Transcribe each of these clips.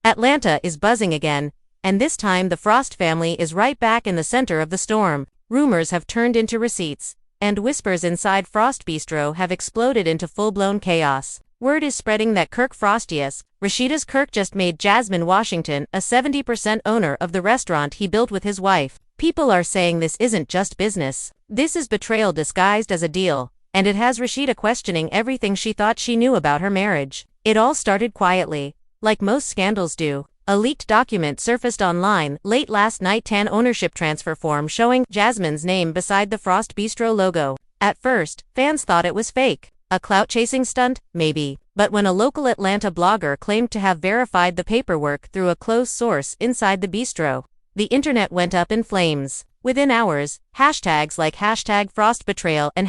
Atlanta is buzzing again, and this time the Frost family is right back in the center of the storm. Rumors have turned into receipts, and whispers inside Frost Bistro have exploded into full-blown chaos. Word is spreading that Kirk Frostius, Rasheeda's Kirk, just made Jasmine Washington a 70% owner of the restaurant he built with his wife. People are saying this isn't just business. This is betrayal disguised as a deal, and it has Rasheeda questioning everything she thought she knew about her marriage. It all started quietly, like most scandals do. A leaked document surfaced online late last night, an ownership transfer form showing Jasmine's name beside the Frost Bistro logo. At first, fans thought it was fake. A clout-chasing stunt? Maybe. But when a local Atlanta blogger claimed to have verified the paperwork through a close source inside the bistro, the internet went up in flames. Within hours, hashtags like #FrostBetrayal and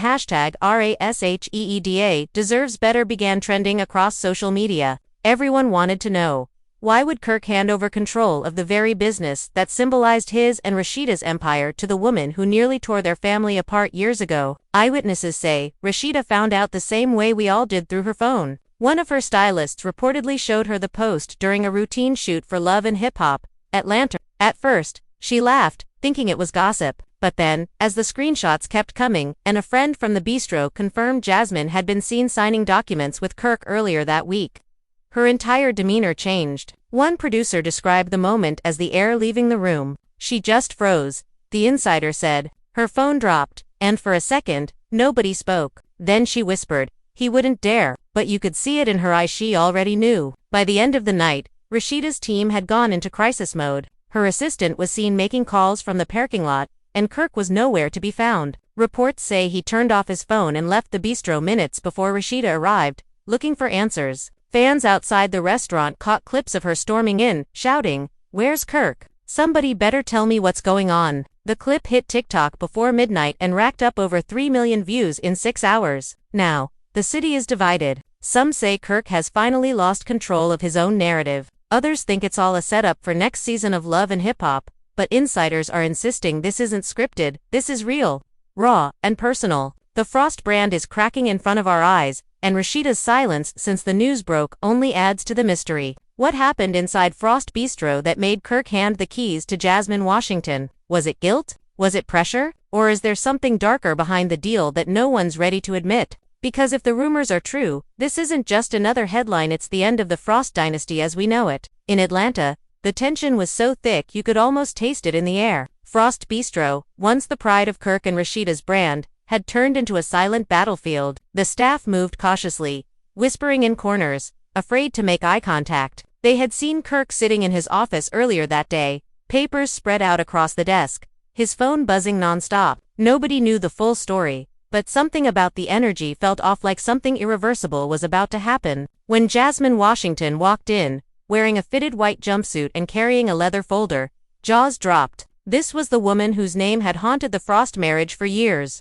#RASHEEDA deserves better began trending across social media. Everyone wanted to know, why would Kirk hand over control of the very business that symbolized his and Rasheeda's empire to the woman who nearly tore their family apart years ago? Eyewitnesses say Rasheeda found out the same way we all did, through her phone. One of her stylists reportedly showed her the post during a routine shoot for Love and Hip Hop Atlanta. At first, she laughed, thinking it was gossip. But then, as the screenshots kept coming, and a friend from the bistro confirmed Jasmine had been seen signing documents with Kirk earlier that week, her entire demeanor changed. One producer described the moment as the air leaving the room. She just froze, the insider said. Her phone dropped, and for a second, nobody spoke. Then she whispered, "He wouldn't dare," but you could see it in her eyes. She already knew. By the end of the night, Rasheeda's team had gone into crisis mode. Her assistant was seen making calls from the parking lot, and Kirk was nowhere to be found. Reports say he turned off his phone and left the bistro minutes before Rasheeda arrived, looking for answers. Fans outside the restaurant caught clips of her storming in, shouting, "Where's Kirk? Somebody better tell me what's going on." The clip hit TikTok before midnight and racked up over 3 million views in 6 hours. Now, the city is divided. Some say Kirk has finally lost control of his own narrative. Others think it's all a setup for next season of Love and Hip Hop, but insiders are insisting this isn't scripted, this is real, raw, and personal. The Frost brand is cracking in front of our eyes, and Rasheeda's silence since the news broke only adds to the mystery. What happened inside Frost Bistro that made Kirk hand the keys to Jasmine Washington? Was it guilt? Was it pressure? Or is there something darker behind the deal that no one's ready to admit? Because if the rumors are true, this isn't just another headline, it's the end of the Frost dynasty as we know it. In Atlanta, the tension was so thick you could almost taste it in the air. Frost Bistro, once the pride of Kirk and Rasheeda's brand, had turned into a silent battlefield. The staff moved cautiously, whispering in corners, afraid to make eye contact. They had seen Kirk sitting in his office earlier that day, papers spread out across the desk, his phone buzzing nonstop. Nobody knew the full story, but something about the energy felt off, like something irreversible was about to happen. When Jasmine Washington walked in, wearing a fitted white jumpsuit and carrying a leather folder, jaws dropped. This was the woman whose name had haunted the Frost marriage for years.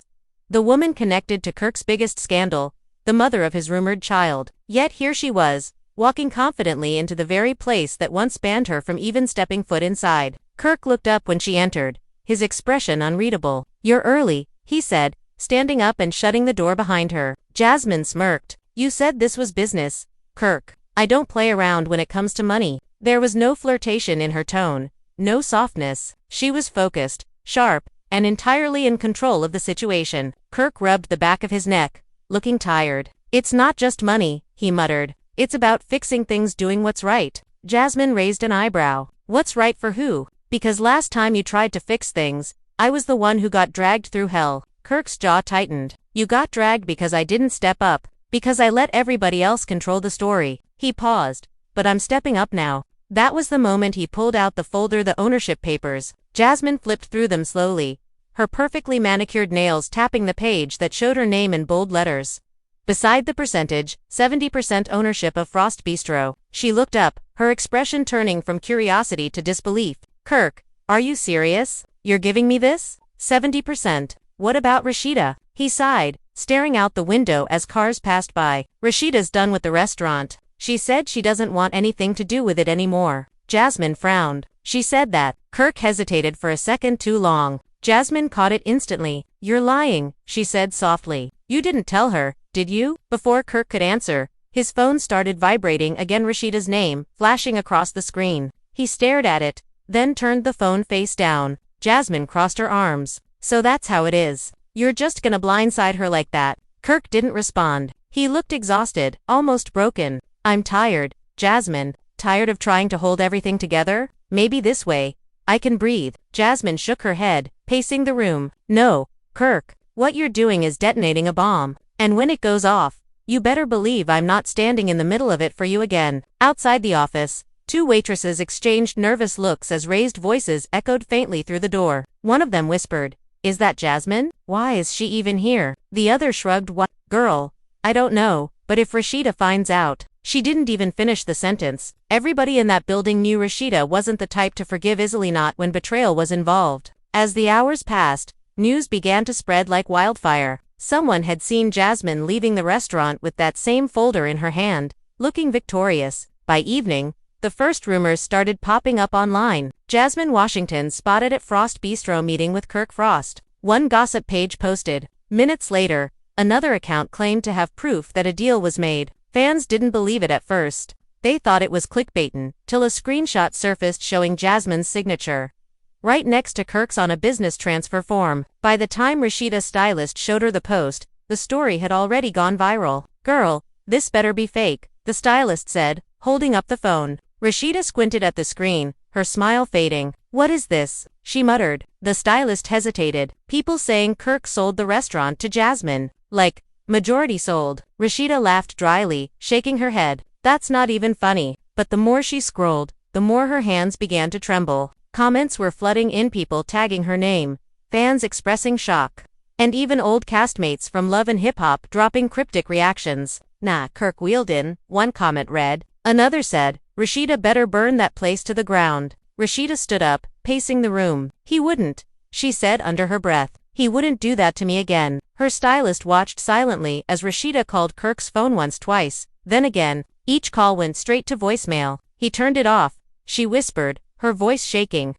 The woman connected to Kirk's biggest scandal, the mother of his rumored child. Yet here she was, walking confidently into the very place that once banned her from even stepping foot inside. Kirk looked up when she entered, his expression unreadable. "You're early," he said, standing up and shutting the door behind her. Jasmine smirked. "You said this was business, Kirk. I don't play around when it comes to money." There was no flirtation in her tone, no softness. She was focused, sharp, and entirely in control of the situation. Kirk rubbed the back of his neck, looking tired. "It's not just money," he muttered. "It's about fixing things, doing what's right." Jasmine raised an eyebrow. "What's right for who? Because last time you tried to fix things, I was the one who got dragged through hell." Kirk's jaw tightened. "You got dragged because I didn't step up, because I let everybody else control the story." He paused. "But I'm stepping up now." That was the moment he pulled out the folder, the ownership papers. Jasmine flipped through them slowly, her perfectly manicured nails tapping the page that showed her name in bold letters. Beside the percentage, 70% ownership of Frost Bistro. She looked up, her expression turning from curiosity to disbelief. "Kirk, are you serious? You're giving me this? 70%. What about Rasheeda?" He sighed, staring out the window as cars passed by. "Rasheeda's done with the restaurant. She said she doesn't want anything to do with it anymore." Jasmine frowned. "She said that." Kirk hesitated for a second too long. Jasmine caught it instantly. "You're lying," she said softly. "You didn't tell her, did you?" Before Kirk could answer, His phone started vibrating again, Rasheeda's name, flashing across the screen. He stared at it, then turned the phone face down. Jasmine crossed her arms. So that's how it is. You're just gonna blindside her like that. Kirk didn't respond. He looked exhausted, almost broken. I'm tired, Jasmine. Tired of trying to hold everything together? Maybe this way I can breathe. Jasmine shook her head, pacing the room. No, Kirk, what you're doing is detonating a bomb. And when it goes off, you better believe I'm not standing in the middle of it for you again. Outside the office, two waitresses exchanged nervous looks as raised voices echoed faintly through the door. One of them whispered, "Is that Jasmine? Why is she even here?" The other shrugged. "What? Girl, I don't know, but if Rasheeda finds out..." She didn't even finish the sentence. Everybody in that building knew Rasheeda wasn't the type to forgive easily, not when betrayal was involved. As the hours passed, news began to spread like wildfire. Someone had seen Jasmine leaving the restaurant with that same folder in her hand, looking victorious. By evening, the first rumors started popping up online. Jasmine Washington spotted at Frost Bistro meeting with Kirk Frost. One gossip page posted. Minutes later, another account claimed to have proof that a deal was made. Fans didn't believe it at first. They thought it was clickbaitin', till a screenshot surfaced showing Jasmine's signature right next to Kirk's on a business transfer form. By the time Rasheeda's stylist showed her the post, the story had already gone viral. "Girl, this better be fake," the stylist said, holding up the phone. Rasheeda squinted at the screen, her smile fading. "What is this?" she muttered. The stylist hesitated. "People saying Kirk sold the restaurant to Jasmine. Like, majority sold." Rasheeda laughed dryly, shaking her head. "That's not even funny." But the more she scrolled, the more her hands began to tremble. Comments were flooding in, people tagging her name, fans expressing shock, and even old castmates from Love and Hip Hop dropping cryptic reactions. "Nah, Kirk wheeled in," one comment read. Another said, "Rasheeda better burn that place to the ground." Rasheeda stood up, pacing the room. "He wouldn't," she said under her breath. "He wouldn't do that to me again." Her stylist watched silently as Rasheeda called Kirk's phone once, twice, then again. Each call went straight to voicemail. "He turned it off," she whispered, her voice shaking.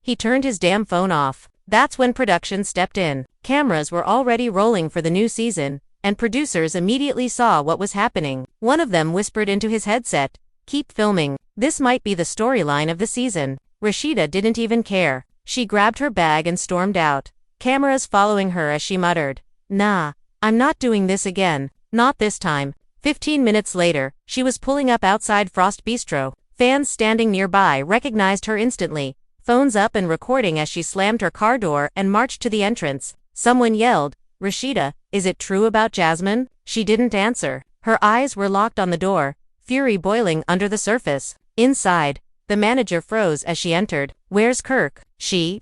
"He turned his damn phone off." That's when production stepped in. Cameras were already rolling for the new season, and producers immediately saw what was happening. One of them whispered into his headset, "Keep filming. This might be the storyline of the season." Rasheeda didn't even care. She grabbed her bag and stormed out, cameras following her as she muttered, "Nah, I'm not doing this again. Not this time." 15 minutes later, she was pulling up outside Frost Bistro. Fans standing nearby recognized her instantly, phones up and recording as she slammed her car door and marched to the entrance. Someone yelled, "Rasheeda, is it true about Jasmine?" She didn't answer. Her eyes were locked on the door, fury boiling under the surface. Inside, the manager froze as she entered. "Where's Kirk?" She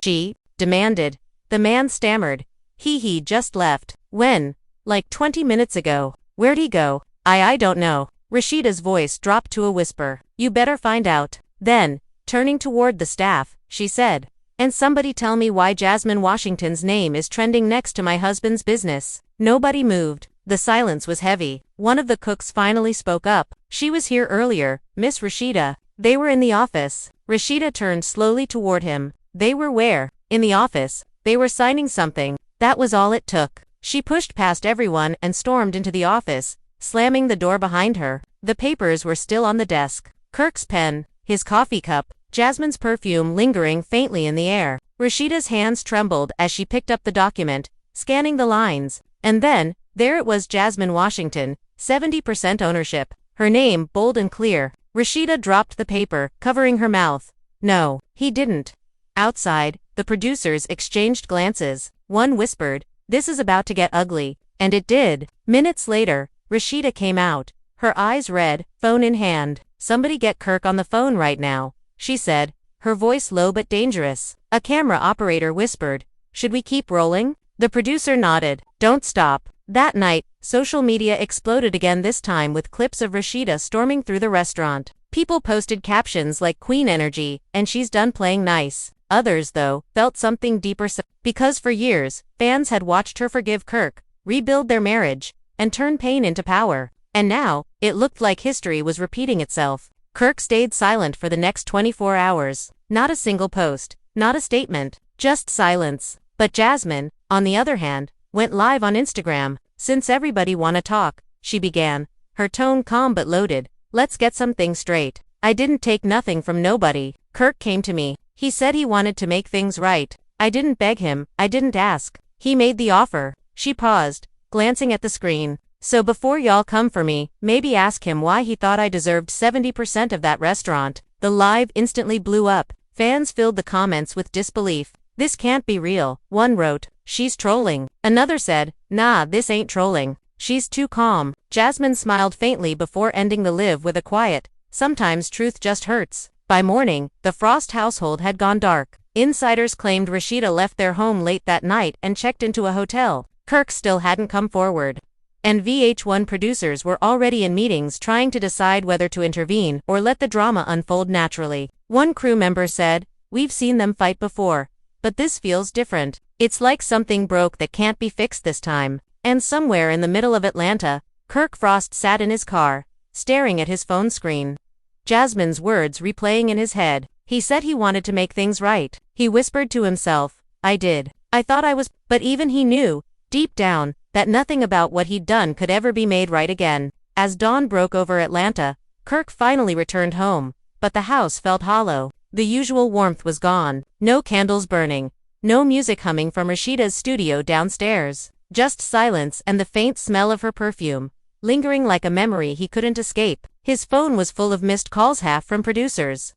demanded. The man stammered. He just left." "When?" "Like 20 minutes ago." "Where'd he go?" I don't know." Rasheeda's voice dropped to a whisper. "You better find out." Then, turning toward the staff, she said, "And somebody tell me why Jasmine Washington's name is trending next to my husband's business." Nobody moved. The silence was heavy. One of the cooks finally spoke up. "She was here earlier, Miss Rasheeda." They were in the office. Rasheeda turned slowly toward him. They were where? In the office. They were signing something. That was all it took. She pushed past everyone and stormed into the office, slamming the door behind her. The papers were still on the desk. Kirk's pen, his coffee cup, Jasmine's perfume lingering faintly in the air. Rasheeda's hands trembled as she picked up the document, scanning the lines. And then, there it was, Jasmine Washington, 70% ownership. Her name bold and clear. Rasheeda dropped the paper, covering her mouth. "No, he didn't." Outside, the producers exchanged glances. One whispered, "This is about to get ugly." And it did. Minutes later, Rasheeda came out, her eyes red, phone in hand. "Somebody get Kirk on the phone right now," she said, her voice low but dangerous. A camera operator whispered, "Should we keep rolling?" The producer nodded. "Don't stop." That night, social media exploded again, this time with clips of Rasheeda storming through the restaurant. People posted captions like "Queen energy" and "She's done playing nice." Others, though, felt something deeper, because for years, fans had watched her forgive Kirk, rebuild their marriage, and turn pain into power. And now, it looked like history was repeating itself. Kirk stayed silent for the next 24 hours. Not a single post, not a statement, just silence. But Jasmine, on the other hand, went live on Instagram. Since everybody wanna talk, she began, her tone calm but loaded. Let's get some things straight. I didn't take nothing from nobody. Kirk came to me. He said he wanted to make things right. I didn't beg him, I didn't ask. He made the offer. She paused, glancing at the screen. So before y'all come for me, maybe ask him why he thought I deserved 70% of that restaurant. The live instantly blew up. Fans filled the comments with disbelief. This can't be real. One wrote, she's trolling. Another said, nah, this ain't trolling. She's too calm. Jasmine smiled faintly before ending the live with a quiet, sometimes truth just hurts. By morning, the Frost household had gone dark. Insiders claimed Rasheeda left their home late that night and checked into a hotel. Kirk still hadn't come forward. And VH1 producers were already in meetings trying to decide whether to intervene or let the drama unfold naturally. One crew member said, we've seen them fight before, but this feels different. It's like something broke that can't be fixed this time. And somewhere in the middle of Atlanta, Kirk Frost sat in his car, staring at his phone screen. Jasmine's words replaying in his head. He said he wanted to make things right. He whispered to himself, I did. I thought I was, but even he knew, deep down, that nothing about what he'd done could ever be made right again. As dawn broke over Atlanta, Kirk finally returned home, but the house felt hollow. The usual warmth was gone. No candles burning. No music humming from Rasheeda's studio downstairs. Just silence and the faint smell of her perfume, lingering like a memory he couldn't escape. His phone was full of missed calls, half from producers,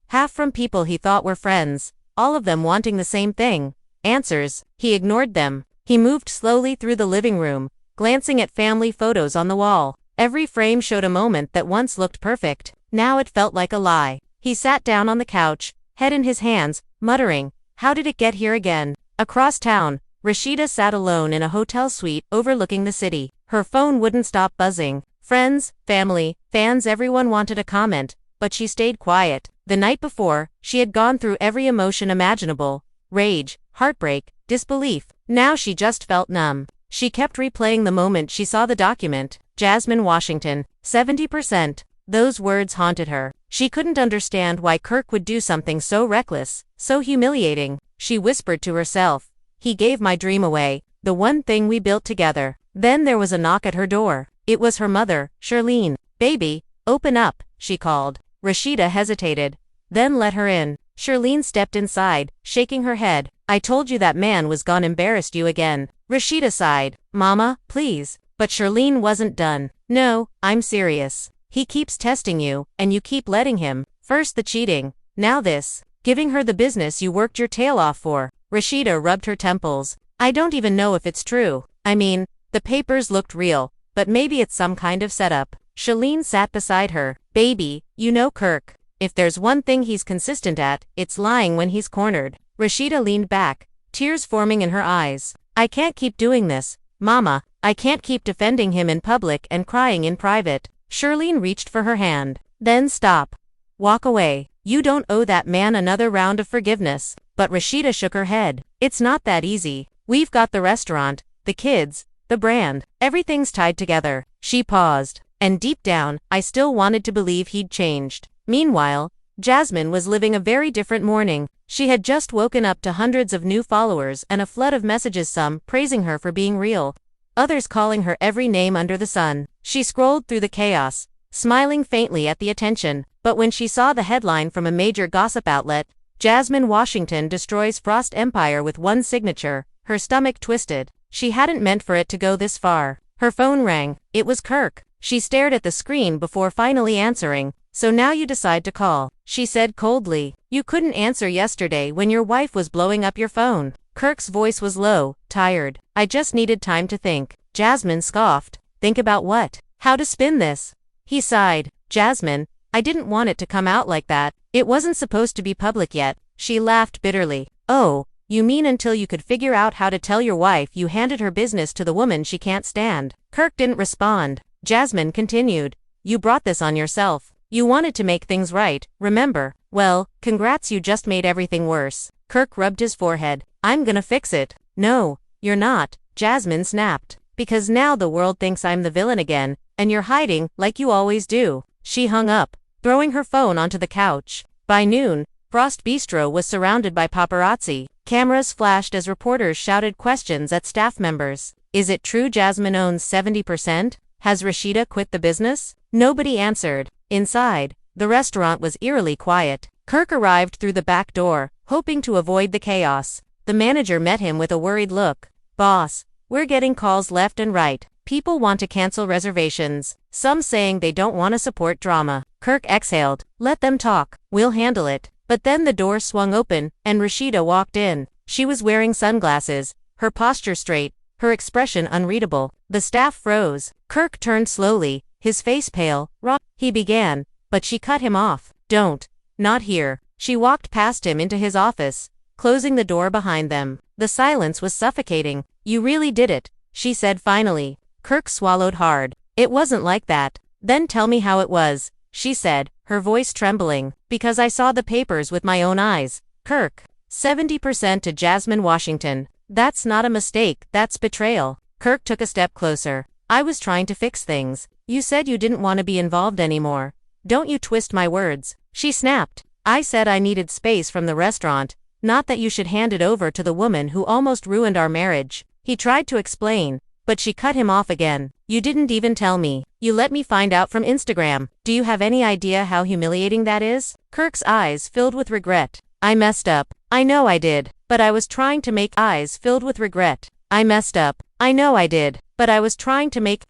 half from people he thought were friends, all of them wanting the same thing, answers. He ignored them. He moved slowly through the living room, glancing at family photos on the wall. Every frame showed a moment that once looked perfect. Now it felt like a lie. He sat down on the couch, head in his hands, muttering, how did it get here again? Across town, Rasheeda sat alone in a hotel suite overlooking the city. Her phone wouldn't stop buzzing. Friends, family, fans, everyone wanted a comment, but she stayed quiet. The night before, she had gone through every emotion imaginable: rage, heartbreak, disbelief. Now she just felt numb. She kept replaying the moment she saw the document. Jasmine Washington, 70%. Those words haunted her. She couldn't understand why Kirk would do something so reckless, so humiliating. She whispered to herself, he gave my dream away, the one thing we built together. Then there was a knock at her door. It was her mother, Charlene. Baby, open up, she called. Rasheeda hesitated, then let her in. Charlene stepped inside, shaking her head. I told you that man was gone, embarrassed you again. Rasheeda sighed. Mama, please. But Charlene wasn't done. No, I'm serious. He keeps testing you, and you keep letting him. First the cheating, now this. Giving her the business you worked your tail off for. Rasheeda rubbed her temples. I don't even know if it's true. I mean, the papers looked real, but maybe it's some kind of setup. Charlene sat beside her. Baby, you know Kirk. If there's one thing he's consistent at, it's lying when he's cornered. Rasheeda leaned back, tears forming in her eyes. I can't keep doing this, Mama. I can't keep defending him in public and crying in private. Charlene reached for her hand. Then stop. Walk away. You don't owe that man another round of forgiveness. But Rasheeda shook her head. It's not that easy. We've got the restaurant, the kids, the brand. Everything's tied together. She paused. And deep down, I still wanted to believe he'd changed. Meanwhile, Jasmine was living a very different morning. She had just woken up to hundreds of new followers and a flood of messages, some praising her for being real, others calling her every name under the sun. She scrolled through the chaos, smiling faintly at the attention. But when she saw the headline from a major gossip outlet, Jasmine Washington destroys Frost Empire with one signature, her stomach twisted. She hadn't meant for it to go this far. Her phone rang. It was Kirk. She stared at the screen before finally answering. So now you decide to call, she said coldly. You couldn't answer yesterday when your wife was blowing up your phone. Kirk's voice was low, tired. I just needed time to think. Jasmine scoffed. Think about what? How to spin this? He sighed. Jasmine, I didn't want it to come out like that. It wasn't supposed to be public yet. She laughed bitterly. Oh, you mean until you could figure out how to tell your wife you handed her business to the woman she can't stand? Kirk didn't respond. Jasmine continued. You brought this on yourself. You wanted to make things right, remember? Well, congrats, you just made everything worse. Kirk rubbed his forehead. I'm gonna fix it. No, you're not, Jasmine snapped. Because now the world thinks I'm the villain again, and you're hiding, like you always do. She hung up, throwing her phone onto the couch. By noon, Frost Bistro was surrounded by paparazzi. Cameras flashed as reporters shouted questions at staff members. Is it true Jasmine owns 70%? Has Rasheeda quit the business? Nobody answered. Inside, the restaurant was eerily quiet. Kirk arrived through the back door, hoping to avoid the chaos. The manager met him with a worried look. "Boss, we're getting calls left and right. People want to cancel reservations, some saying they don't want to support drama." Kirk exhaled. "Let them talk. We'll handle it." But then the door swung open, and Rasheeda walked in. She was wearing sunglasses, her posture straight, her expression unreadable. The staff froze. Kirk turned slowly, his face pale. He began, but she cut him off. "Don't. Not here." She walked past him into his office, closing the door behind them. The silence was suffocating. "You really did it," she said finally. Kirk swallowed hard. "It wasn't like that." "Then tell me how it was," she said, her voice trembling. "Because I saw the papers with my own eyes." Kirk. 70% to Jasmine Washington. That's not a mistake, that's betrayal. Kirk took a step closer. "I was trying to fix things. You said you didn't want to be involved anymore. Don't you twist my words." She snapped. "I said I needed space from the restaurant, not that you should hand it over to the woman who almost ruined our marriage." He tried to explain, but she cut him off again. "You didn't even tell me. You let me find out from Instagram. Do you have any idea how humiliating that is?" Kirk's eyes filled with regret. "I messed up. I know I did, but I was trying to make." Eyes filled with regret. "I messed up. I know I did, but I was trying to make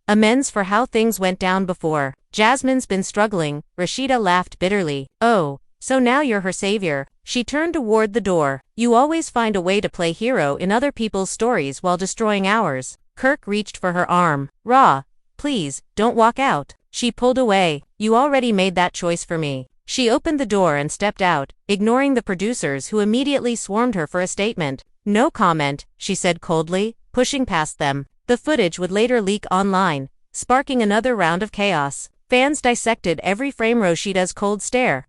amends for how things went down before. Jasmine's been struggling." Rasheeda laughed bitterly. "Oh, so now you're her savior." She turned toward the door. "You always find a way to play hero in other people's stories while destroying ours." Kirk reached for her arm. Please, don't walk out." She pulled away. "You already made that choice for me." She opened the door and stepped out, ignoring the producers who immediately swarmed her for a statement. "No comment," she said coldly, pushing past them. The footage would later leak online, sparking another round of chaos. Fans dissected every frame. Rasheeda's cold stare,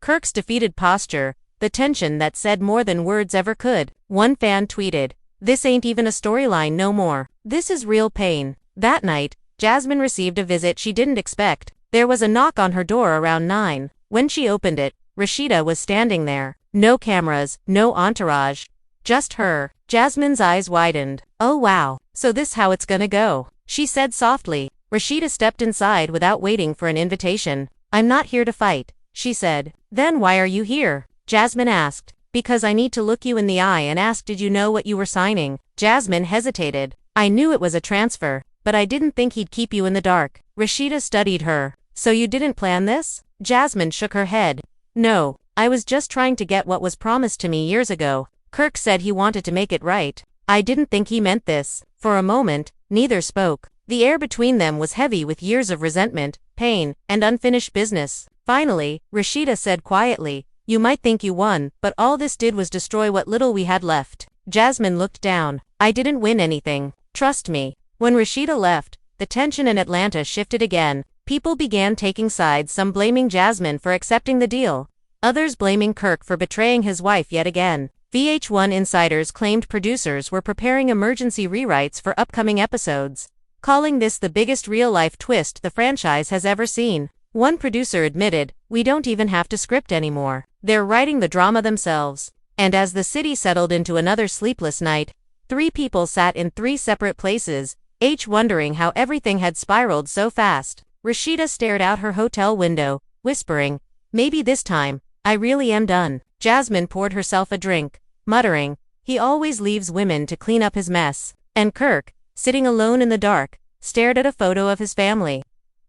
Kirk's defeated posture, the tension that said more than words ever could. One fan tweeted, "This ain't even a storyline no more. This is real pain." That night, Jasmine received a visit she didn't expect. There was a knock on her door around 9. When she opened it, Rasheeda was standing there. No cameras, no entourage. Just her. Jasmine's eyes widened. "Oh wow, so this how it's gonna go," she said softly. Rasheeda stepped inside without waiting for an invitation. "I'm not here to fight," she said. "Then why are you here?" Jasmine asked. "Because I need to look you in the eye and ask, did you know what you were signing?" Jasmine hesitated. "I knew it was a transfer, but I didn't think he'd keep you in the dark." Rasheeda studied her. "So you didn't plan this?" Jasmine shook her head. "No, I was just trying to get what was promised to me years ago. Kirk said he wanted to make it right. I didn't think he meant this." For a moment, neither spoke. The air between them was heavy with years of resentment, pain, and unfinished business. Finally, Rasheeda said quietly, "You might think you won, but all this did was destroy what little we had left." Jasmine looked down. "I didn't win anything. Trust me." When Rasheeda left, the tension in Atlanta shifted again. People began taking sides, some blaming Jasmine for accepting the deal, others blaming Kirk for betraying his wife yet again. VH1 insiders claimed producers were preparing emergency rewrites for upcoming episodes, calling this the biggest real-life twist the franchise has ever seen. One producer admitted, "We don't even have to script anymore. They're writing the drama themselves." And as the city settled into another sleepless night, 3 people sat in 3 separate places, each wondering how everything had spiraled so fast. Rasheeda stared out her hotel window, whispering, "Maybe this time, I really am done." Jasmine poured herself a drink, muttering, "He always leaves women to clean up his mess." And Kirk, sitting alone in the dark, stared at a photo of his family,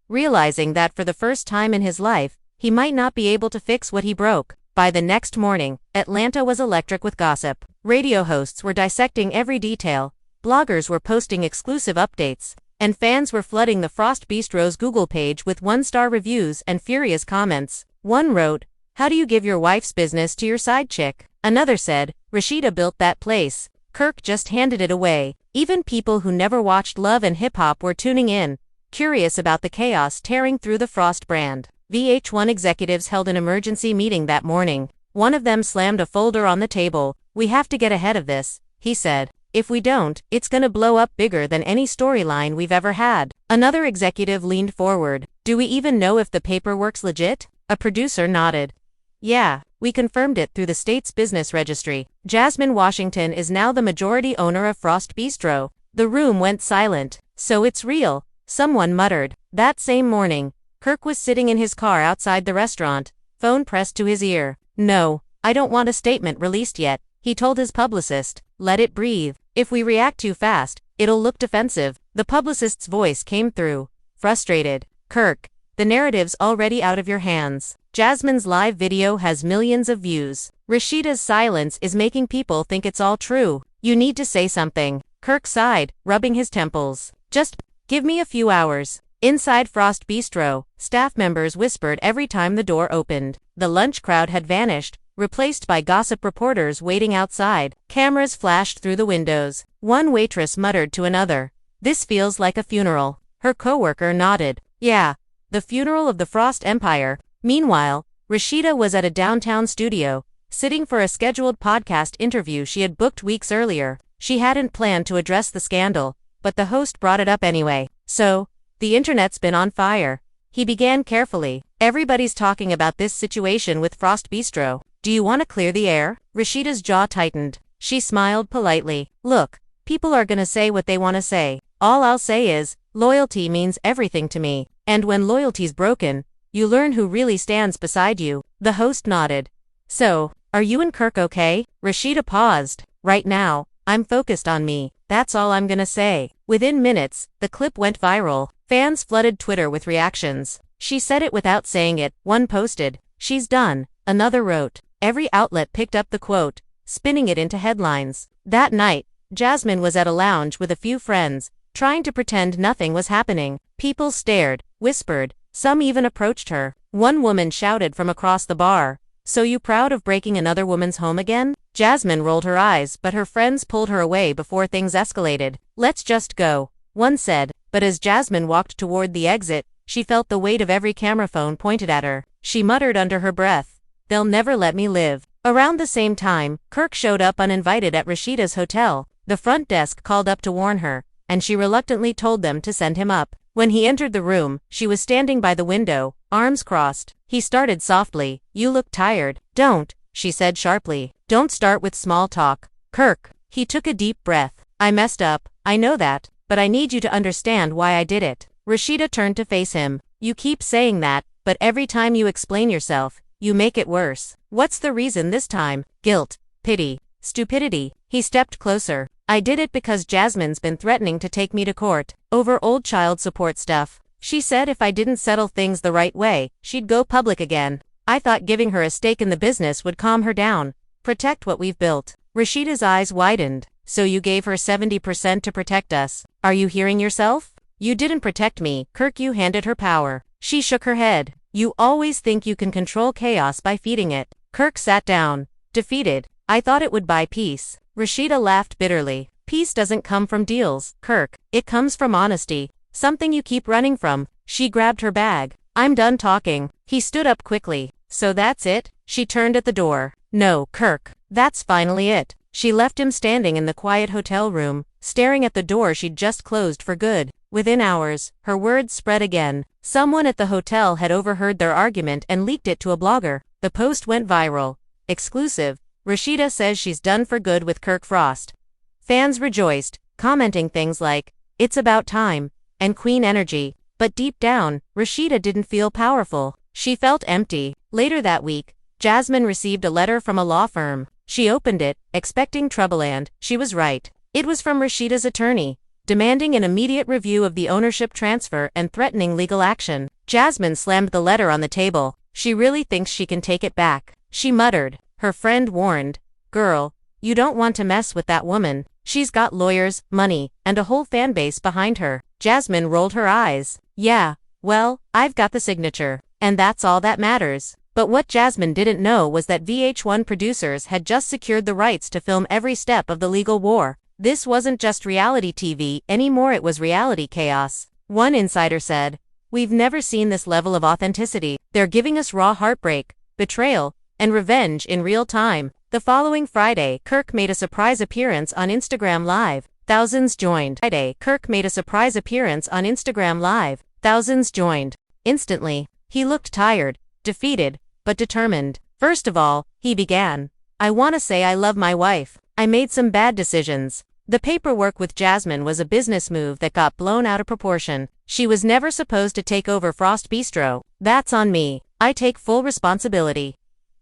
realizing that for the first time in his life, he might not be able to fix what he broke. By the next morning, Atlanta was electric with gossip. Radio hosts were dissecting every detail, bloggers were posting exclusive updates, and fans were flooding the Frost Bistro's Google page with 1-star reviews and furious comments. One wrote, "How do you give your wife's business to your side chick?" Another said, "Rasheeda built that place. Kirk just handed it away." Even people who never watched Love and Hip Hop were tuning in, curious about the chaos tearing through the Frost brand. VH1 executives held an emergency meeting that morning. One of them slammed a folder on the table. "We have to get ahead of this," he said. "If we don't, it's gonna blow up bigger than any storyline we've ever had." Another executive leaned forward. "Do we even know if the paperwork's legit?" A producer nodded. "Yeah, We confirmed it through the state's business registry. Jasmine Washington is now the majority owner of Frost Bistro. The room went silent. So it's real, someone muttered. That same morning, Kirk was sitting in his car outside the restaurant, phone pressed to his ear. No, I don't want a statement released yet, he told his publicist. Let it breathe. If we react too fast, it'll look defensive. The publicist's voice came through. Frustrated. Kirk, the narrative's already out of your hands. Jasmine's live video has millions of views. Rasheeda's silence is making people think it's all true. You need to say something. Kirk sighed, rubbing his temples. Just give me a few hours. Inside Frost Bistro, staff members whispered every time the door opened. The lunch crowd had vanished, replaced by gossip reporters waiting outside. Cameras flashed through the windows. One waitress muttered to another, "This feels like a funeral." Her coworker nodded. Yeah, the funeral of the Frost Empire. Meanwhile, Rasheeda was at a downtown studio, sitting for a scheduled podcast interview she had booked weeks earlier. She hadn't planned to address the scandal, but the host brought it up anyway. So, the internet's been on fire. He began carefully. Everybody's talking about this situation with Frost Bistro. Do you want to clear the air? Rasheeda's jaw tightened. She smiled politely. Look, people are gonna say what they want to say. All I'll say is, loyalty means everything to me. And when loyalty's broken, you learn who really stands beside you. The host nodded. So, are you and Kirk okay? Rasheeda paused. Right now, I'm focused on me. That's all I'm gonna say. Within minutes, the clip went viral. Fans flooded Twitter with reactions. She said it without saying it. One posted, "She's done." Another wrote. Every outlet picked up the quote, spinning it into headlines. That night, Jasmine was at a lounge with a few friends, trying to pretend nothing was happening. People stared, whispered, some even approached her. One woman shouted from across the bar, "So you proud of breaking another woman's home again?" Jasmine rolled her eyes, but her friends pulled her away before things escalated. "Let's just go," one said, but as Jasmine walked toward the exit, she felt the weight of every camera phone pointed at her. She muttered under her breath, "They'll never let me live." Around the same time, Kirk showed up uninvited at Rasheeda's hotel. The front desk called up to warn her, and she reluctantly told them to send him up. When he entered the room, she was standing by the window, arms crossed. He started softly, "You look tired." "Don't," she said sharply. "Don't start with small talk." "Kirk." He took a deep breath. "I messed up, I know that, but I need you to understand why I did it." Rasheeda turned to face him. "You keep saying that, but every time you explain yourself, you make it worse. What's the reason this time?" "Guilt, pity, stupidity." He stepped closer. "I did it because Jasmine's been threatening to take me to court over old child support stuff. She said if I didn't settle things the right way, she'd go public again. I thought giving her a stake in the business would calm her down, protect what we've built." Rasheeda's eyes widened. "So you gave her 70% to protect us. Are you hearing yourself?" "You didn't protect me, Kirk, you handed her power." She shook her head. "You always think you can control chaos by feeding it." Kirk sat down, defeated. "I thought it would buy peace." Rasheeda laughed bitterly. "Peace doesn't come from deals, Kirk. It comes from honesty, something you keep running from." She grabbed her bag. "I'm done talking." He stood up quickly. "So that's it?" She turned at the door. "No, Kirk. That's finally it." She left him standing in the quiet hotel room, staring at the door she'd just closed for good. Within hours, her words spread again. Someone at the hotel had overheard their argument and leaked it to a blogger. The post went viral. Exclusive. Rasheeda says she's done for good with Kirk Frost. Fans rejoiced, commenting things like, "It's about time," and "Queen energy." But deep down, Rasheeda didn't feel powerful. She felt empty. Later that week, Jasmine received a letter from a law firm. She opened it, expecting trouble, and she was right. It was from Rasheeda's attorney, demanding an immediate review of the ownership transfer and threatening legal action. Jasmine slammed the letter on the table. She really thinks she can take it back. She muttered. Her friend warned, "Girl, you don't want to mess with that woman. She's got lawyers, money, and a whole fan base behind her." Jasmine rolled her eyes. "Yeah, well, I've got the signature. And that's all that matters." But what Jasmine didn't know was that VH1 producers had just secured the rights to film every step of the legal war. This wasn't just reality TV anymore, it was reality chaos. One insider said, "We've never seen this level of authenticity. They're giving us raw heartbreak, betrayal, and revenge in real time." The following Friday, Kirk made a surprise appearance on Instagram Live. Thousands joined. Kirk made a surprise appearance on Instagram Live. Thousands joined. Instantly, he looked tired, defeated, but determined. First of all, he began, I want to say I love my wife. I made some bad decisions. The paperwork with Jasmine was a business move that got blown out of proportion. She was never supposed to take over Frost Bistro. That's on me. I take full responsibility.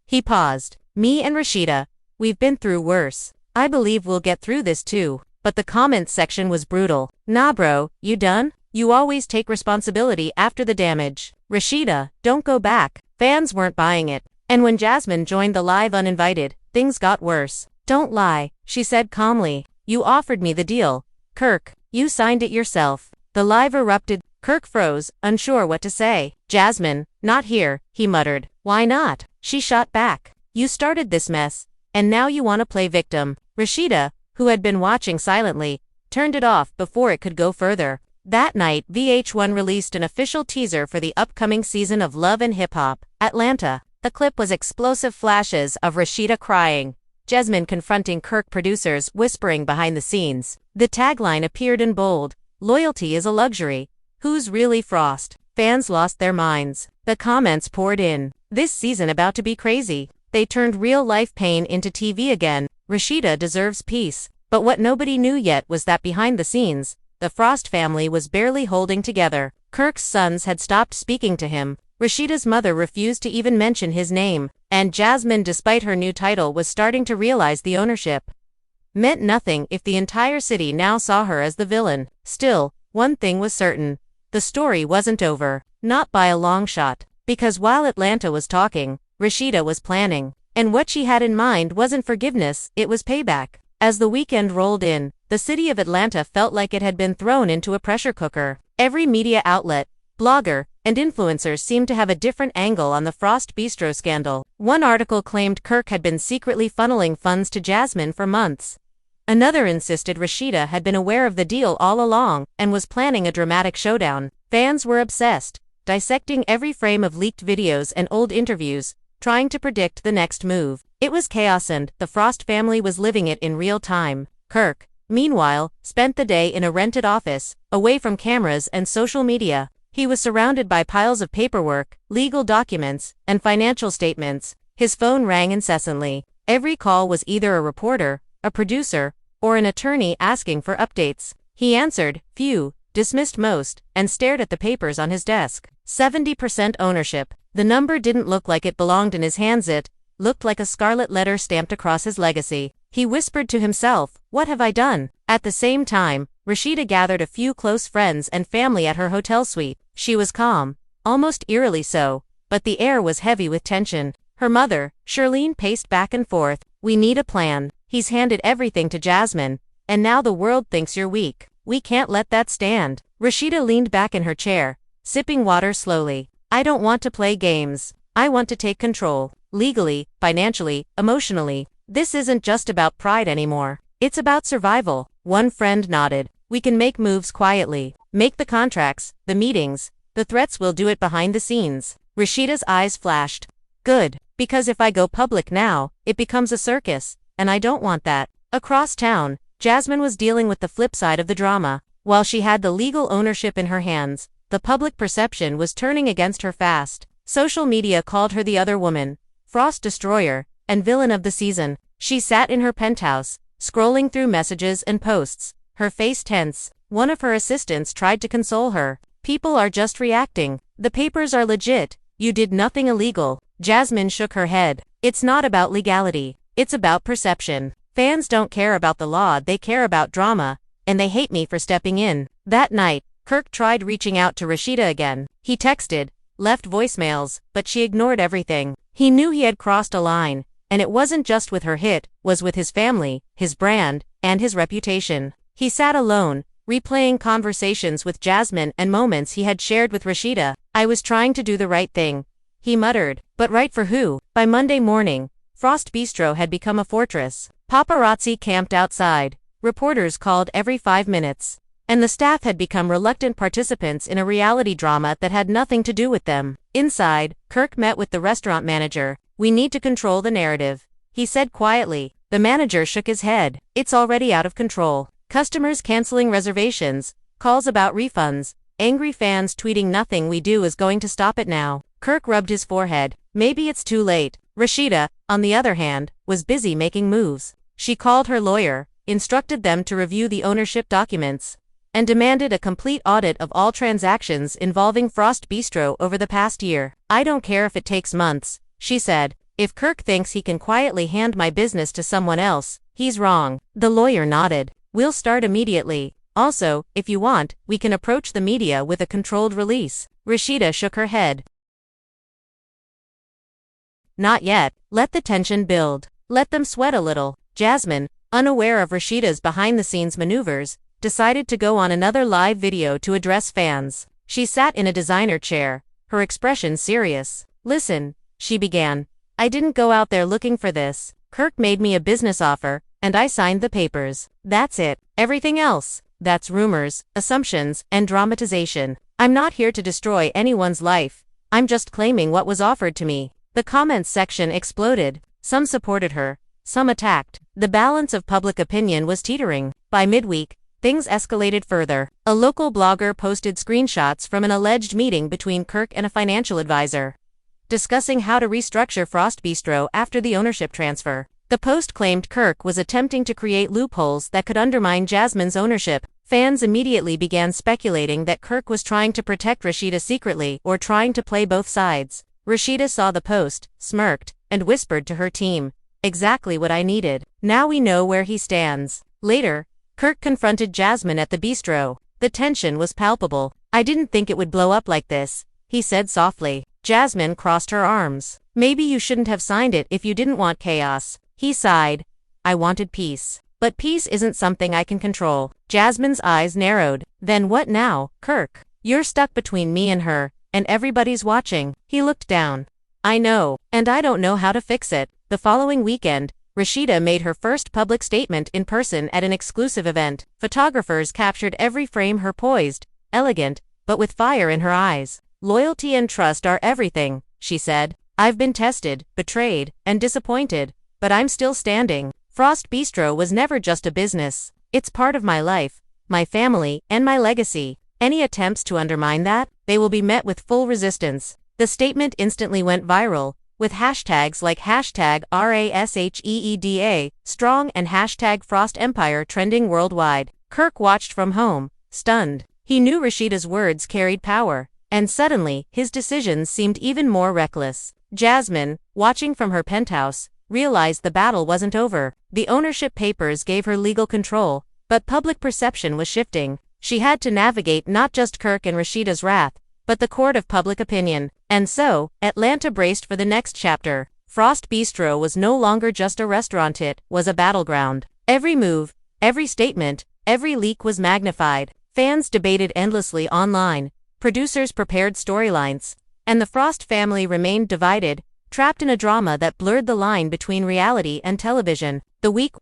He paused. Me and Rasheeda, we've been through worse. I believe we'll get through this too. But the comments section was brutal. Nah bro, you done? You always take responsibility after the damage. Rasheeda, don't go back. Fans weren't buying it. And when Jasmine joined the live uninvited, things got worse. Don't lie, she said calmly. You offered me the deal. Kirk, you signed it yourself. The live erupted. Kirk froze, unsure what to say. Jasmine, not here, he muttered. Why not? She shot back. You started this mess, and now you want to play victim. Rasheeda, who had been watching silently, turned it off before it could go further. That night, VH1 released an official teaser for the upcoming season of Love and Hip Hop, Atlanta. The clip was explosive flashes of Rasheeda crying, Jasmine confronting Kirk, producers whispering behind the scenes. The tagline appeared in bold, loyalty is a luxury. Who's really Frost? Fans lost their minds. The comments poured in. This season about to be crazy. They turned real-life pain into TV again. Rasheeda deserves peace. But what nobody knew yet was that behind the scenes, the Frost family was barely holding together. Kirk's sons had stopped speaking to him. Rasheeda's mother refused to even mention his name. And Jasmine, despite her new title, was starting to realize the ownership meant nothing if the entire city now saw her as the villain. Still, one thing was certain. The story wasn't over. Not by a long shot. Because while Atlanta was talking, Rasheeda was planning. And what she had in mind wasn't forgiveness, it was payback. As the weekend rolled in, the city of Atlanta felt like it had been thrown into a pressure cooker. Every media outlet, blogger, and influencers seemed to have a different angle on the Frost Bistro scandal. One article claimed Kirk had been secretly funneling funds to Jasmine for months. Another insisted Rasheeda had been aware of the deal all along and was planning a dramatic showdown. Fans were obsessed, dissecting every frame of leaked videos and old interviews, trying to predict the next move. It was chaos and the Frost family was living it in real time. Kirk, meanwhile, spent the day in a rented office, away from cameras and social media. He was surrounded by piles of paperwork, legal documents, and financial statements. His phone rang incessantly. Every call was either a reporter, a producer, or an attorney asking for updates. He answered few, dismissed most, and stared at the papers on his desk. 70% ownership. The number didn't look like it belonged in his hands, it looked like a scarlet letter stamped across his legacy. He whispered to himself, what have I done? At the same time, Rasheeda gathered a few close friends and family at her hotel suite. She was calm, almost eerily so, but the air was heavy with tension. Her mother, Charlene, paced back and forth. We need a plan. He's handed everything to Jasmine, and now the world thinks you're weak. We can't let that stand. Rasheeda leaned back in her chair, sipping water slowly. I don't want to play games. I want to take control. Legally, financially, emotionally. This isn't just about pride anymore. It's about survival. One friend nodded. We can make moves quietly. Make the contracts, the meetings, the threats, we'll do it behind the scenes. Rasheeda's eyes flashed. Good, because if I go public now, it becomes a circus, and I don't want that. Across town, Jasmine was dealing with the flip side of the drama. While she had the legal ownership in her hands, the public perception was turning against her fast. Social media called her the other woman, Frost Destroyer, and villain of the season. She sat in her penthouse, scrolling through messages and posts, her face tense. One of her assistants tried to console her. People are just reacting. The papers are legit. You did nothing illegal. Jasmine shook her head. It's not about legality. It's about perception. Fans don't care about the law, they care about drama, and they hate me for stepping in. That night, Kirk tried reaching out to Rasheeda again. He texted, left voicemails, but she ignored everything. He knew he had crossed a line, and it wasn't just with her, it was with his family, his brand, and his reputation. He sat alone, replaying conversations with Jasmine and moments he had shared with Rasheeda. I was trying to do the right thing, he muttered. But right for who? By Monday morning, Frost Bistro had become a fortress. Paparazzi camped outside, reporters called every 5 minutes, and the staff had become reluctant participants in a reality drama that had nothing to do with them. Inside, Kirk met with the restaurant manager. We need to control the narrative, he said quietly. The manager shook his head. It's already out of control. Customers canceling reservations, calls about refunds, angry fans tweeting nothing we do is going to stop it now. Kirk rubbed his forehead. Maybe it's too late. Rasheeda, on the other hand, was busy making moves. She called her lawyer, instructed them to review the ownership documents, and demanded a complete audit of all transactions involving Frost Bistro over the past year. I don't care if it takes months, she said. If Kirk thinks he can quietly hand my business to someone else, he's wrong. The lawyer nodded. We'll start immediately. Also, if you want, we can approach the media with a controlled release. Rasheeda shook her head. Not yet. Let the tension build. Let them sweat a little. Jasmine, unaware of Rasheeda's behind-the-scenes maneuvers, decided to go on another live video to address fans. She sat in a designer chair, her expression serious. Listen, she began. I didn't go out there looking for this. Kirk made me a business offer, and I signed the papers. That's it. Everything else, that's rumors, assumptions, and dramatization. I'm not here to destroy anyone's life. I'm just claiming what was offered to me. The comments section exploded. Some supported her, some attacked. The balance of public opinion was teetering. By midweek, things escalated further. A local blogger posted screenshots from an alleged meeting between Kirk and a financial advisor, discussing how to restructure Frost Bistro after the ownership transfer. The post claimed Kirk was attempting to create loopholes that could undermine Jasmine's ownership. Fans immediately began speculating that Kirk was trying to protect Rasheeda secretly or trying to play both sides. Rasheeda saw the post, smirked, and whispered to her team, "Exactly what I needed. Now we know where he stands." Later, Kirk confronted Jasmine at the bistro. The tension was palpable. "I didn't think it would blow up like this," he said softly. Jasmine crossed her arms. "Maybe you shouldn't have signed it if you didn't want chaos." He sighed. "I wanted peace. But peace isn't something I can control." Jasmine's eyes narrowed. "Then what now, Kirk? You're stuck between me and her, and everybody's watching." He looked down. "I know, and I don't know how to fix it." The following weekend, Rasheeda made her first public statement in person at an exclusive event. Photographers captured every frame, her poised, elegant, but with fire in her eyes. "Loyalty and trust are everything," she said. "I've been tested, betrayed, and disappointed, but I'm still standing. Frost Bistro was never just a business. It's part of my life, my family, and my legacy. Any attempts to undermine that, they will be met with full resistance." The statement instantly went viral, with hashtags like #RASHEEDA, strong, and #FrostEmpire trending worldwide. Kirk watched from home, stunned. He knew Rasheeda's words carried power, and suddenly, his decisions seemed even more reckless. Jasmine, watching from her penthouse, realized the battle wasn't over. The ownership papers gave her legal control, but public perception was shifting. She had to navigate not just Kirk and Rasheeda's wrath, but the court of public opinion. And so, Atlanta braced for the next chapter. Frost Bistro was no longer just a restaurant, it was a battleground. Every move, every statement, every leak was magnified. Fans debated endlessly online, producers prepared storylines, and the Frost family remained divided, trapped in a drama that blurred the line between reality and television. The week